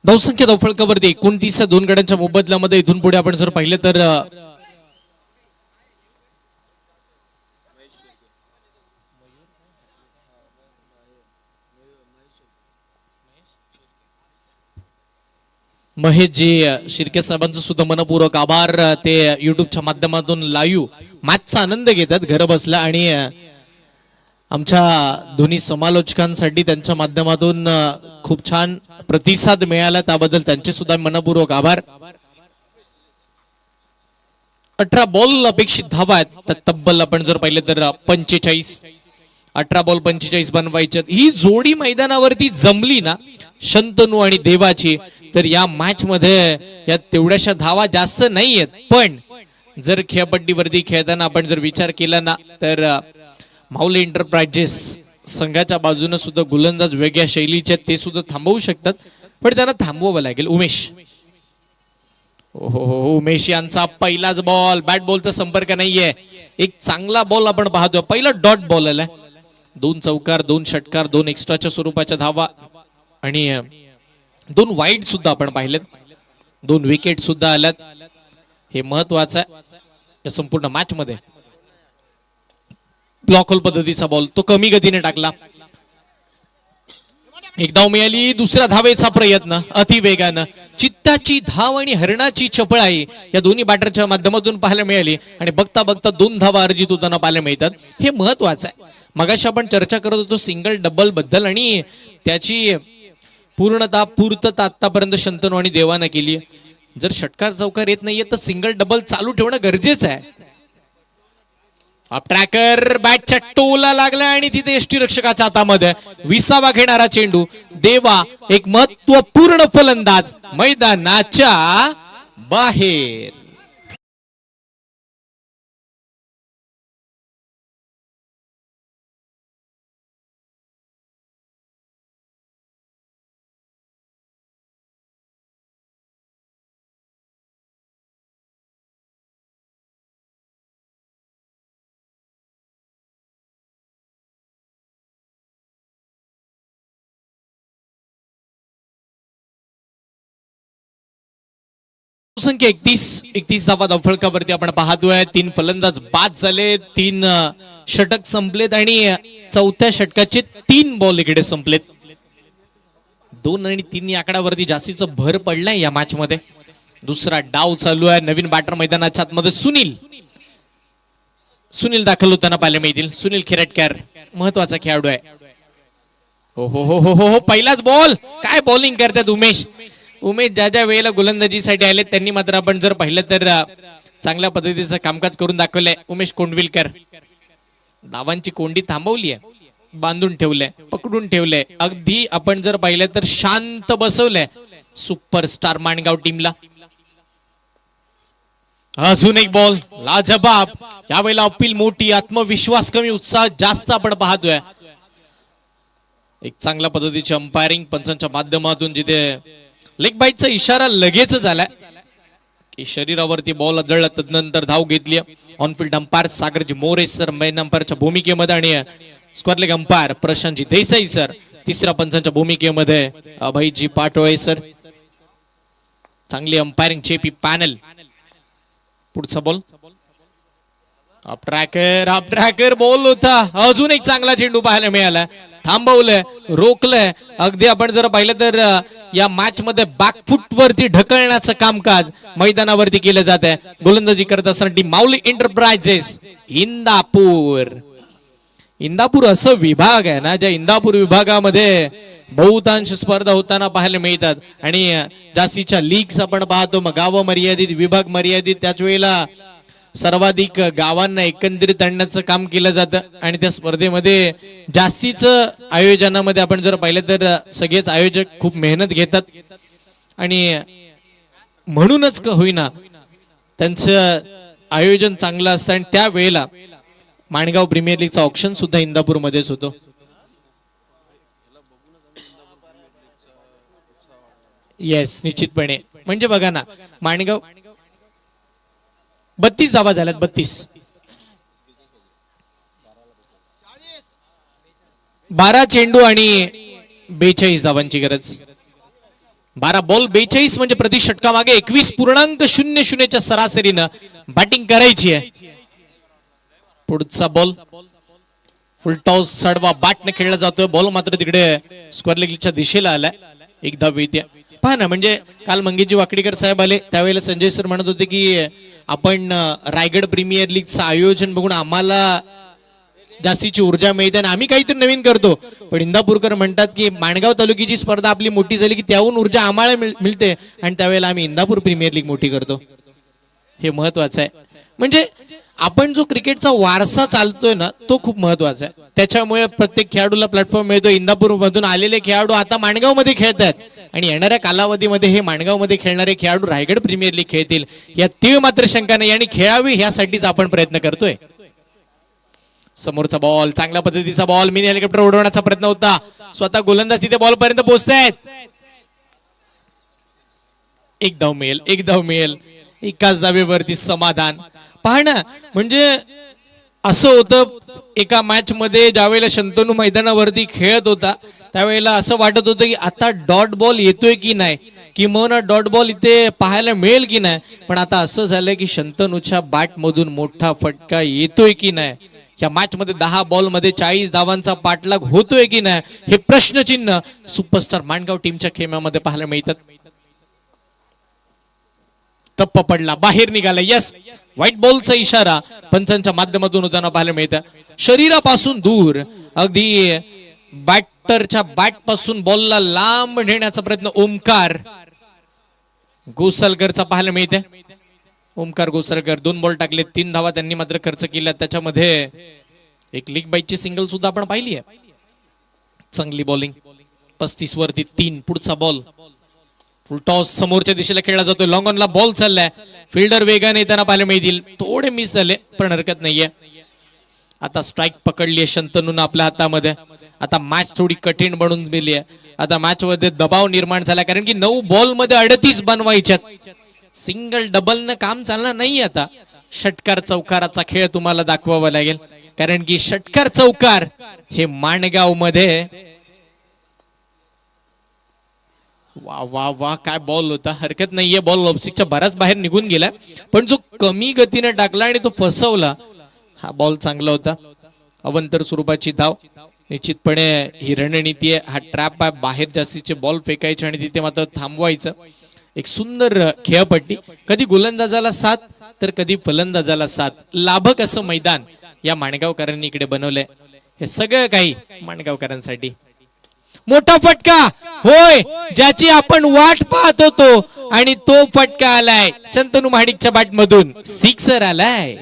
धावसंख्या धावफळकावरती 29 2 गड्यांच्या मोबदल्यामध्ये इथून पुढे आपण जर पाहिलं तर महेशजी शिर्के साहेबांचं सुद्धा मनपूर्वक आभार. ते युट्यूबच्या माध्यमातून लाईव्ह मॅचचा आनंद घेतात घर बसला आणि आमच्या दोन्ही समालोचकांसाठी त्यांच्या माध्यमातून खूप छान प्रतिसाद मिळाला, त्याबद्दल त्यांचे सुद्धा मनपूर्वक आभार. 18 बॉल अपेक्षित धावा आहेत, तर तब्बल आपण जर पाहिलं तर 45. 18 बॉल 45 बनवायचे. ही जोडी मैदानावरती जमली ना शंतनू आणि देवाची, तर या मॅच मध्ये या तेवढ्याशा धावा जास्त नाहीयेत. पण जर खेळपट्टीवरती खेळताना आपण जर विचार केला ना तर माऊली एंटरप्राइजेस संघाच्या बाजूने सुद्धा गोलंदाज वेगळ्या शैलीचे ते सुद्धा थांबवू शकतात, पण त्यांना थांबवावं लागेल. उमेश, हो उमेश यांचा पहिलाच बॉल, बॅट बॉलचा संपर्क नाहीये. एक चांगला बॉल आपण पाहतोय, पहिला डॉट बॉल आलाय 2 चौकार, 2 षटकार, 2 एक्स्ट्राच्या स्वरूपाच्या धावा आणि 2 वाईड सुद्धा आपण पाहिलेत. 2 विकेट सुद्धा आल्यात. हे महत्वाचं आहे या संपूर्ण मॅच मध्ये. ब्लॉक होल पद्धतीचा बॉल तो कमी गतीने टाकला. एक धाव मिळाली. दुसऱ्या धावेचा प्रयत्न अतिवेगानं. चित्ताची धाव आणि हरणाची चपळाई या दोन्ही बॅटरच्या माध्यमातून पाहायला मिळाली आणि बघता बघता 2 धावा अर्जित होताना पाहायला मिळतात. हे महत्वाचं आहे. मगाशी आपण चर्चा करत होतो सिंगल डबल बद्दल आणि त्याची पूर्तता आतापर्यंत शंतनू आणि देवानं केली. जर षटकार चौकार येत नाहीये तर सिंगल डबल चालू ठेवणं गरजेचं आहे. ट्रॅकर बॅटच्या टोला लागला आणि तिथे यष्टीरक्षकाच्या हातामध्ये 20वा घेणारा चेंडू. देवा एक महत्वपूर्ण फलंदाज मैदानाच्या बाहेर. संख्या 31 धावा धावफलकावरती आपण पाहतोय. 3 फलंदाज बाद झाले. 3 षटक संपलेत आणि चौथ्या षटकाचे 3 बॉल इकडे संपलेत. 2 आणि 3 या आकड्यावरती जास्तीचं भर पडलाय या मॅच मध्ये. दुसरा डाव चालू आहे. नवीन बॅटर मैदानाच्या आतमध्ये सुनील दाखल होताना पाहायला मिळतील. सुनील खिरटकर महत्वाचा खेळाडू आहे. हो हो हो हो हो पहिलाच बॉल. काय बॉलिंग करतात उमेश ज्या ज्या वेळेला गोलंदाजीसाठी आले त्यांनी मात्र आपण जर पाहिलं तर चांगल्या कामकाज करून दाखवलंय. उमेश कोंडविलकर धावांची कोंडी थांबवली आहे. बांधून ठेवलंय, पकडून ठेवलंय. अगदी आपण जर पाहिलं तर शांत बसवलंय सुपरस्टार माणगाव टीमला. अजून एक बॉल लाजबाब. यावेळेला अपील मोठी, आत्मविश्वास कमी, उत्साह जास्त आपण पाहतोय. एक चांगल्या पद्धतीची अंपायरिंग पंचांच्या माध्यमातून जिथे लेग बाईटचा इशारा लगेच झालाय की शरीरावरती बॉल आदळला तदनंतर धाव घेतली. On field umpire Sagarji More sir main अंपायरच्या भूमिकेमध्ये आणि square leg umpire Prashantji Desai sir तिसऱ्या पंचांच्या भूमिकेमध्ये अभयजी पाटोळे सर. चांगली अंपायरिंग चेपी पॅनल. पुढचा बॉल ट्रॅकर बॉल होता. अजून एक चांगला चेंडू पाहायला मिळाला. थांबवलंय, रोखलंय. अगदी आपण जर पाहिलं तर या मॅच मध्ये बॅकफुट वरती ढकलण्याचं कामकाज मैदानावरती केलं जात आहे. गोलंदाजी करत असताना टीम माऊली एंटरप्राइजेस इंदापूर असं विभाग आहे ना, ज्या इंदापूर विभागामध्ये बहुतांश स्पर्धा होताना पाहायला मिळतात आणि जास्तीच्या लीग्स आपण पाहतो. मग गाव मर्यादित, विभाग मर्यादित, त्याच वेळेला सर्वाधिक गावांना एकंदरीत आणण्याचं काम केलं जातं आणि त्या स्पर्धेमध्ये जास्तीचं आयोजनामध्ये आपण जर पाहिलं तर सगळेच आयोजक खूप मेहनत घेतात आणि म्हणूनच का होईना त्यांचं आयोजन चांगलं असतं. आणि त्यावेळेला माणगाव प्रीमियर लीगचा ऑप्शन सुद्धा इंदापूर मध्येच होतो. येस, निश्चितपणे. म्हणजे बघा ना, माणगाव 32 धावा झाल्यात. 12 चेंडू आणि 42 धावांची गरज. 12 बॉल 42 म्हणजे प्रति षटका मागे 21.00 सरासरीनं बॅटिंग करायची आहे. पुढचा बॉल फुल टॉस सडवा बॅटने खेळला जातोय. बॉल मात्र तिकडे स्क्वेअर लेगच्या दिशेला आलाय. एक धाव येते. पहा ना, म्हणजे काल मंगेशजी वाकडीकर साहेब आले त्यावेळेला संजय सर म्हणत होते की आपण रायगड प्रीमियर लीगचं आयोजन बघून आम्हाला जास्तीची ऊर्जा मिळते आणि आम्ही काहीतरी नवीन करतो. पण इंदापूरकर म्हणतात की माणगाव तालुक्याची स्पर्धा आपली मोठी झाली की त्याहून ऊर्जा आम्हाला मिळते आणि त्यावेळेला आम्ही इंदापूर प्रीमियर लीग मोठी करतो. हे महत्वाचं आहे. म्हणजे आपण जो क्रिकेटचा वारसा चालतोय ना, तो खूप महत्वाचा आहे. त्याच्यामुळे प्रत्येक खेळाडूला प्लॅटफॉर्म मिळतो. इंदापूर मधून आलेले खेळाडू आता माणगाव मध्ये खेळतात आणि येणाऱ्या कालावधीमध्ये हे माणगाव मध्ये खेळणारे खेळाडू रायगड प्रीमियर लीग खेळतील या तीळ मात्र शंका नाही आणि खेळावी यासाठीच आपण प्रयत्न करतोय. समोरचा बॉल, चांगल्या पद्धतीचा बॉल, मिनी हेलिकॉप्टर उडवण्याचा प्रयत्न होता. स्वतः गोलंदाज तिथे बॉल पर्यंत पोहोचतायत. एक धाव मिळेल. एकाच धावेवरती समाधान. पहा ना, म्हणजे असं होतं एका मॅच मध्ये ज्यावेळेला शंतनू मैदानावरती खेळत होता त्यावेळेला असं वाटत होतं की आता डॉट बॉल येतोय की नाही, किंवा डॉट बॉल इथे पाहायला मिळेल की नाही. पण आता असं झालंय की शंतनूच्या बॅट मधून मोठा फटका येतोय की नाही, या मॅच मध्ये 10 बॉल मध्ये 40 धावांचा पाठलाग होतोय की नाही, हे प्रश्नचिन्ह सुपरस्टार माणगाव टीमच्या खेळामध्ये पाहायला मिळतात. टप्प पडला, बाहेर निघाला, यस, व्हाईट बॉलचा इशारा पंचांच्या माध्यमातून होताना पाहायला मिळतं. शरीरापासून दूर अगदी बॅटरच्या बॅट पासून बॉलला लांब नेण्याचा प्रयत्न ओमकार गोसालकरचा पाहायला मिळते. ओमकार गोसालकर 2 बॉल टाकले, 3 धावा त्यांनी मात्र खर्च केल्या. त्याच्यामध्ये एक लीग बाईटची सिंगल सुद्धा आपण पाहिली आहे. चांगली बॉलिंग, 35 वरती 3. पुढचा बॉल फुल टॉस समोरच्या दिशेला खेळला जातोय. लॉंग ऑनला बॉल चाललाय, फिल्डर वेगाने येताना पाहायला मिळतील. थोडे मिस झाले पण हरकत नाहीये. आता स्ट्राईक पकडली आहे शंतनून आपल्या हातामध्ये. आता मॅच थोडी कठीण बनून दिली आहे. आता मॅच मध्ये दबाव निर्माण झाला, कारण की 9 बॉल मध्ये 38 बनवायच्यात. सिंगल डबल न काम चालणार नाही. आता षटकार चौकाराचा खेळ तुम्हाला दाखवावा लागेल, कारण की षटकार चौकार हे माणगाव मध्ये वा वा वा काय बॉल होता. हरकत नाहीये, बॉल लॉबस्टिकच्या बराच बाहेर निघून गेला, पण जो कमी गतीने टाकला आणि तो फसवला हा बॉल चांगला होता. अवंतर स्वरूपाची धाव. निश्चितपणे ही रणनीती आहे, हा ट्रॅप आहे. बाहेर जास्तीचे बॉल फेकायचे आणि तिथे मात्र थांबवायचं. एक सुंदर खेळपट्टी, कधी गोलंदाजाला 7 तर कधी फलंदाजाला 7. लाभक असं मैदान या माणगावकरांनी इकडे बनवलंय. हे सगळं काही माणगावकरांसाठी. मोठा फटका, होय, ज्याची आपण वाट पाहत होतो आणि तो फटका आलाय शंतनू महाडिकच्या बॅट मधून. सिक्सर आलाय.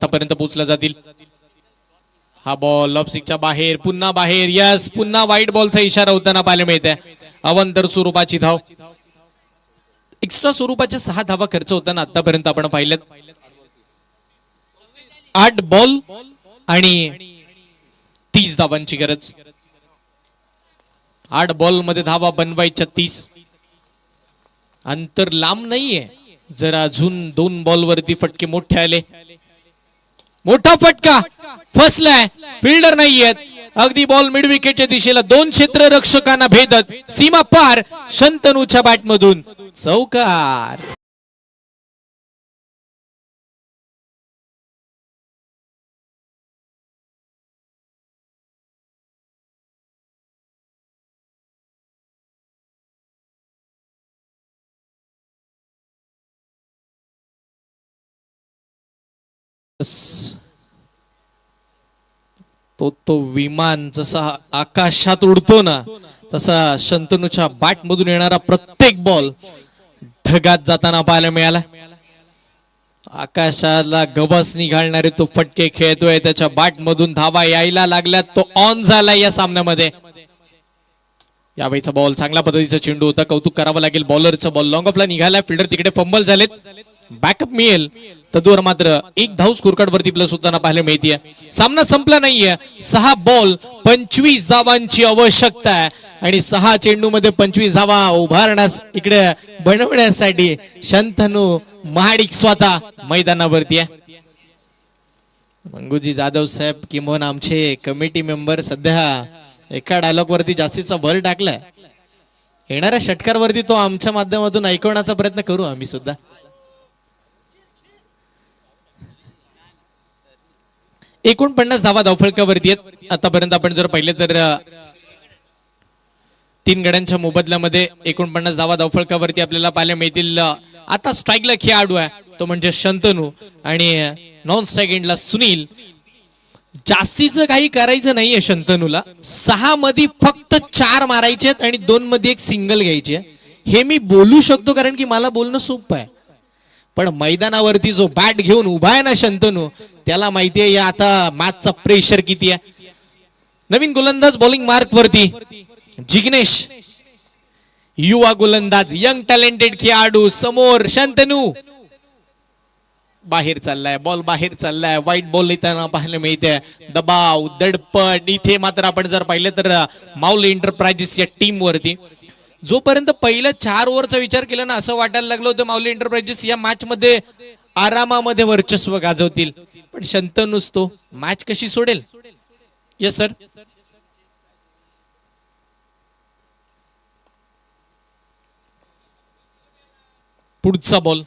आतापर्यंत पोहोचला जातील. हा बॉल लॉबस्टिकच्या बाहेर, पुन्हा बाहेर, यस, पुन्हा व्हाईट बॉलचा इशारा होताना पाहायला मिळते. अवंतर स्वरूपाची धाव. एक्स्ट्रा स्वरूपाच्या 6 धावा खर्च होताना आतापर्यंत आपण पाहिलेत. 8 बॉल आणि 30 धावांची गरज. 8 बॉल मध्ये धावा बनवायच्या 30. अंतर लांब नाहीये, जरा अजून 2 बॉल वरती फटके मोठे आले. मोठा फटका फसलाय, फिल्डर नाहीयेत. अगदी बॉल मिड विकेटच्या दिशेला 2 क्षेत्ररक्षकांना भेदत सीमा पार शंतनूच्या बॅट मधून चौकार. तो विमान जसा आकाशात उडतो ना, तसा शंतनूच्या बॅट मधून येणारा प्रत्येक बॉल ढगात जाताना पाहायला मिळाला. आकाशाला गवसणी घालणारे तो फटके खेळतोय, त्याच्या बॅट मधून धावा यायला लागल्यात. तो ऑन झालाय या सामन्यामध्ये. यावेळीचा बॉल चांगल्या पद्धतीचा चेंडू होता, कौतुक करावं लागेल बॉलरचं. बॉल लॉंग ऑफला निघाला, फिल्डर तिकडे फंबल झालेत. बॅकअप मिळेल तदूर मात्र 1 धाव स्कोरकार्ड वरती प्लस होताना पाहायला मिळते. सामना संपला नाहीये. 6 बॉल 25 धावांची आवश्यकता आहे आणि 6 चेंडू मध्ये 25 धावा उभारण्यास इकडे बनवण्यासाठी शंतनू महाडिक स्वतः मैदानावरती आहे. मंगूजी जाधव साहेब किंवा आमचे कमिटी मेंबर सध्या एका डायलॉग वरती जास्तीचा भर टाकलाय. येणाऱ्या षटकार वरती तो आमच्या माध्यमातून ऐकवण्याचा प्रयत्न करू आम्ही सुद्धा. एकूण 50 धावा धावफलकावरती आहेत. आतापर्यंत आपण जर पाहिले तर 3 गड्यांच्या मोबदल्यामध्ये 49 धावा धावफलकावरती आपल्याला पाहायला मिळतील. आता स्ट्राईकला खेळाडू आहे तो म्हणजे शंतनू आणि नॉन स्ट्राईक एंडला सुनील. जास्तीचं काही करायचं नाहीये शंतनूला. 6 मध्ये फक्त 4 मारायचे आहेत आणि 2 मध्ये एक सिंगल घ्यायची आहे. हे मी बोलू शकतो कारण की मला बोलणं सोपं आहे. पण मैदानावरती जो बॅट घेऊन उभा आहे ना शंतनू, त्याला माहितीये या आता मॅचचा प्रेशर किती आहे. नवीन गोलंदाज बॉलिंग मार्क वरती जिग्नेश, युवा गोलंदाज, यंग टॅलेंटेड खेळाडू. समोर शंतनू, बाहेर चाललाय बॉल, बाहेर चाललाय. वाईट बॉल येताना पाहायला मिळते. दबाव, दडपण. इथे मात्र आपण जर पाहिलं तर माऊल एंटरप्राइजेस या टीम वरती जोपर्यंत पहिल्या 4 ओव्हरचा विचार केला ना, असं वाटायला लागलं होतं माऊली एंटरप्राइजेस या मॅच मध्ये आरामामध्ये वर्चस्व गाजवतील, पण शंतनूच तो मॅच कशी सोडेल. Yes sir. पुढचा बॉल,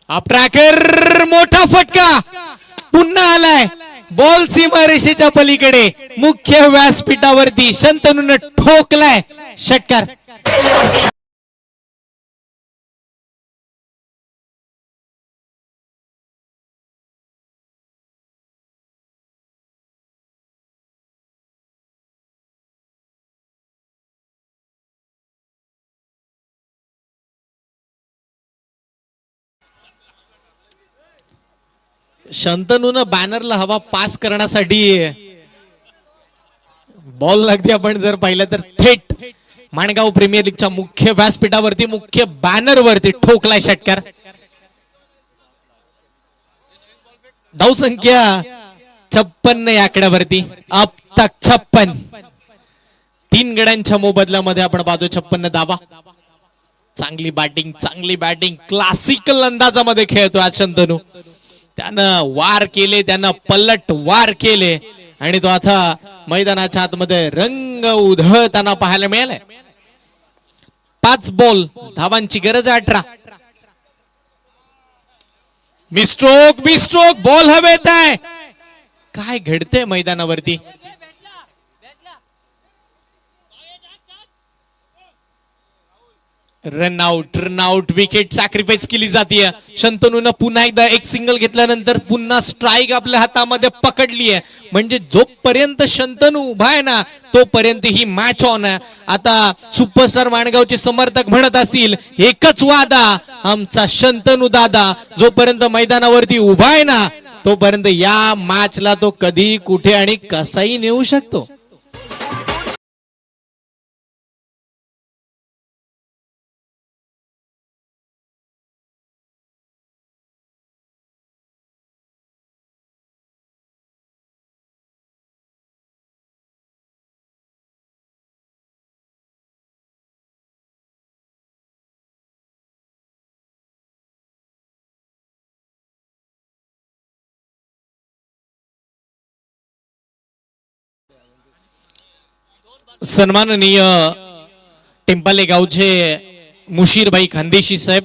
आप ट्रॅकर, मोठा फटका पुन्हा आलाय. बॉल सीमारेषेच्या पलीकडे मुख्य व्यासपीठावरती शंतनून ठोकलाय. षटकार. शंतनून बॅनरला हवा पास करण्यासाठी बॉल लागते. आपण जर पाहिलं तर थेट माणगाव प्रीमियर लीगच्या मुख्य व्यासपीठावरती, मुख्य बॅनर वरती ठोकलाय षटकार. धावसंख्या 56 या आकड्यावरती. अब तक 56. 3 गड्यांच्या मोबदल्यामध्ये आपण पाहतो 56 धावा. चांगली बॅटिंग, चांगली बॅटिंग. क्लासिकल अंदाजामध्ये खेळतो आज शंतनू. त्यानं वार केले, त्यानं पलट वार केले आणि तो आता मैदानाच्या आतमध्ये रंग उधळताना पाहायला मिळालाय. 5 बॉल, धावांची गरज आहे 18. मिस्ट्रोक, बिस्ट्रोक, बॉल हवेत आहे. काय घडतंय मैदानावरती. रन आउट, विकेट सॅक्रिफाईस केली जाते. शंतनून पुन्हा एकदा एक सिंगल घेतल्यानंतर पुन्हा स्ट्राईक आपल्या हातामध्ये पकडली आहे. म्हणजे जोपर्यंत शंतनू उभा आहे ना, तोपर्यंत ही मॅच ऑन आहे. आता सुपरस्टार माणगावचे समर्थक म्हणत असतील एकच वादा, आमचा शंतनू दादा जोपर्यंत मैदानावरती उभा आहे ना, तोपर्यंत या मॅचला तो कधी, कुठे आणि कसाही नेऊ शकतो. सन्माननीय टेंपाले गावचे मुशीरभाई खानदेशी साहेब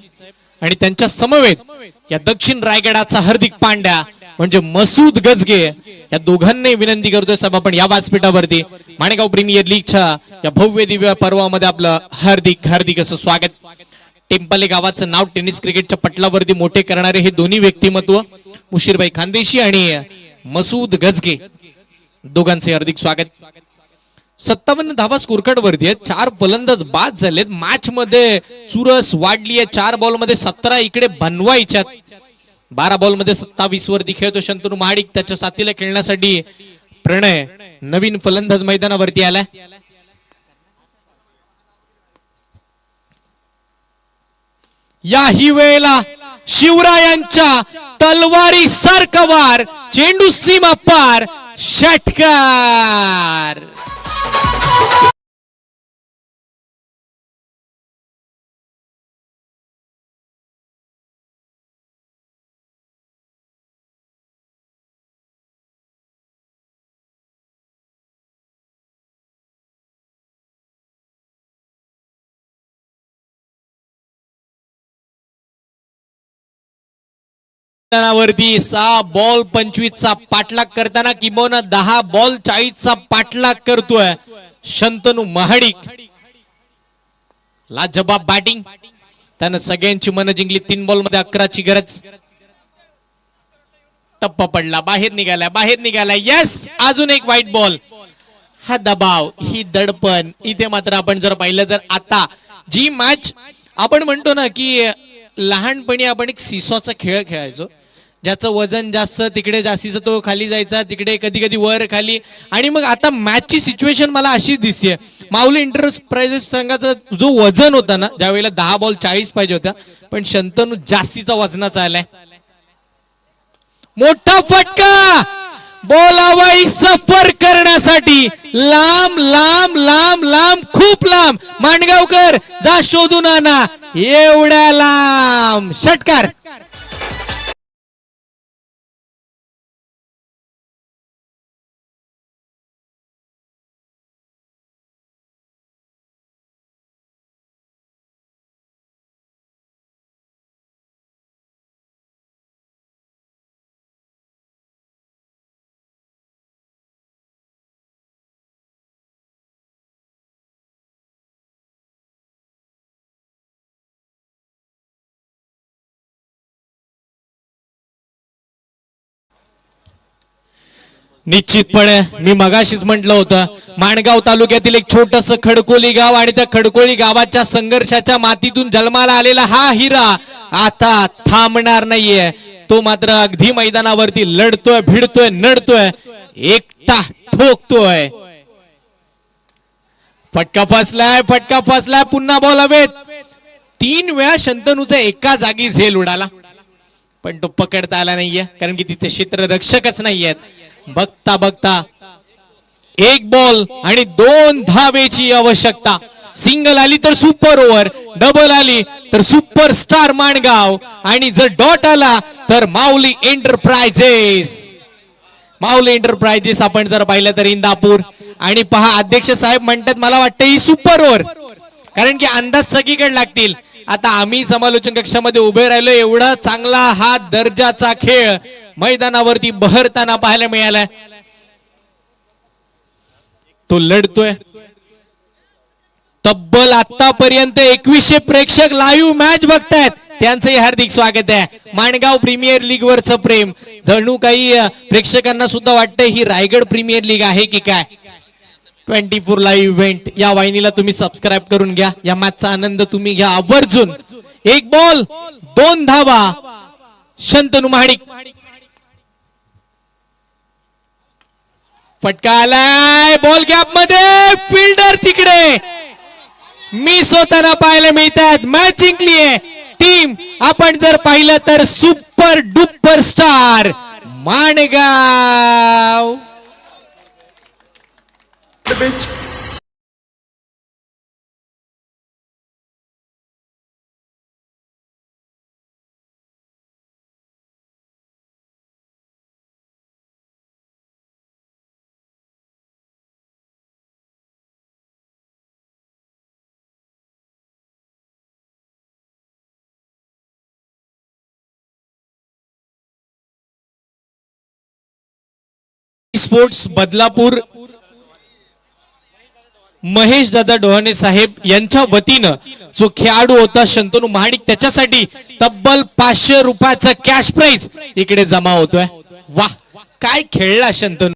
आणि त्यांच्या समवेत या दक्षिण रायगडाचा हार्दिक पांड्या म्हणजे मसूद गजगे, या दोघांनी विनंती करतोय साहेब, आपण या व्यासपीठावरती माणगाव प्रीमियर लीगच्या या भव्य दिव्य पर्वामध्ये आपलं हार्दिक हार्दिक असं स्वागत. टेंपाले गावाचं नाव टेनिस क्रिकेटच्या पटलावरती मोठे करणारे हे दोन्ही व्यक्तिमत्व मुशीरभाई खानदेशी आणि मसूद गजगे, दोघांचे हार्दिक स्वागत. 57 धावा स्कोरकार्ड वरती आहेत. 4 फलंदाज बाद झालेत. मॅच मध्ये चुरस वाढली आहे. 4 बॉल मध्ये 17 इकडे बनवायच्यात. 12 बॉल मध्ये 27 वरती खेळतो शंतनू महाडिक. त्याच्या साथीला खेळण्यासाठी प्रणय, नवीन फलंदाज मैदानावरती आलाय. याही वेळेला शिवरायांच्या तलवारी सारखा चेंडू सीमा पार, षटकार. वरती 6 बॉल 25चा पाठलाग करताना किंबहुना 10 बॉल 40चा पाठलाग करतोय शंतनू महाडिक. लाजबाब बॅटिंग, त्यानं सगळ्यांची मन जिंकली. 3 बॉल मध्ये 11ची गरज. टप्पा पडला, बाहेर निघाला. येस, अजून एक व्हाईट बॉल. हा दबाव, ही दडपण. इथे मात्र आपण जर पाहिलं तर आता जी मॅच आपण म्हणतो ना की लहानपणी आपण एक सिसॉचा खेळ खेळायचो, ज्याचं वजन जास्त तिकडे जास्तीचा तो खाली जायचा, तिकडे कधी कधी वर खाली. आणि मग आता मॅचची सिच्युएशन मला अशी दिसते, माऊली एंटरप्राइजेस संघाचा जो वजन होता ना, ज्यावेळेला 10 बॉल 40 पाहिजे होत्या, पण शंतनू जास्तीचा वजनाचा आलाय. मोठा फटका बोलावाई सफर करण्यासाठी लांब लांब लांब लांब खूप लांब. मांडगावकर जा शोधून आणा एवढ्या लांब षटकार. निश्चितपणे मी मगाशीच म्हटलं होतं, माणगाव तालुक्यातील एक छोटस खडकोली गाव आणि त्या खडकोली गावाच्या संघर्षाच्या मातीतून जन्माला आलेला हा हिरा आता थांबणार नाहीये. तो मात्र अगदी मैदानावरती लढतोय, भिडतोय, नडतोय, एकटा ठोकतोय. फटका फसलाय, पुन्हा बॉल हवेत. 3 वेळा शंतनूचा एका जागी झेल उडाला, पण तो पकडता आला नाहीये, कारण की तिथे क्षेत्ररक्षकच नाहीयेत. बघता बघता 1 बॉल आणि 2 धावेची आवश्यकता. सिंगल आली तर सुपर ओव्हर, डबल आली तर सुपर स्टार माणगाव, आणि जर डॉट आला तर माऊली एंटरप्राइजेस आपण जर पाहिलं तर इंदापूर. आणि पहा, अध्यक्ष साहेब म्हणतात मला वाटतं ही सुपर ओव्हर, कारण की अंदाज सगळीकडे लागतील. आता आम्ही समालोचन कक्षामध्ये उभे राहिलो, एवढा चांगला हा दर्जाचा खेळ मैदानावरती बहरताना पाहायला मिळालाय. तो लढतोय. तब्बल आतापर्यंत 2100 प्रेक्षक लाईव्ह मॅच बघतायत, त्यांचंही हार्दिक स्वागत आहे. माणगाव प्रीमियर लीग वरचं प्रेम जणू काही प्रेक्षकांना सुद्धा वाटतंय ही रायगड प्रीमियर लीग आहे की काय. 24 लाईव्ह इव्हेंट या वाहिनीला तुम्ही सबस्क्राईब करून घ्या, या मॅचचा आनंद तुम्ही घ्या आवर्जून. 1 बॉल 2 धावा शंतनू महाडिक. फटका आलाय बॉल गॅप मध्ये, फिल्डर तिकडे मिस होताना पाहायला मिळतात. मॅच जिंकलीये टीम आपण जर पाहिलं तर super duper star Mangaon. Sports Badlapur Mahesh दादा डोहाणे साहेब यांच्या वतीनं जो खेळाडू होता शंतनू महाडिक, त्याच्यासाठी तब्बल 500 रुपयाचा कॅश प्राइज इकडे जमा होतोय. वाह, काय खेळला शंतनू.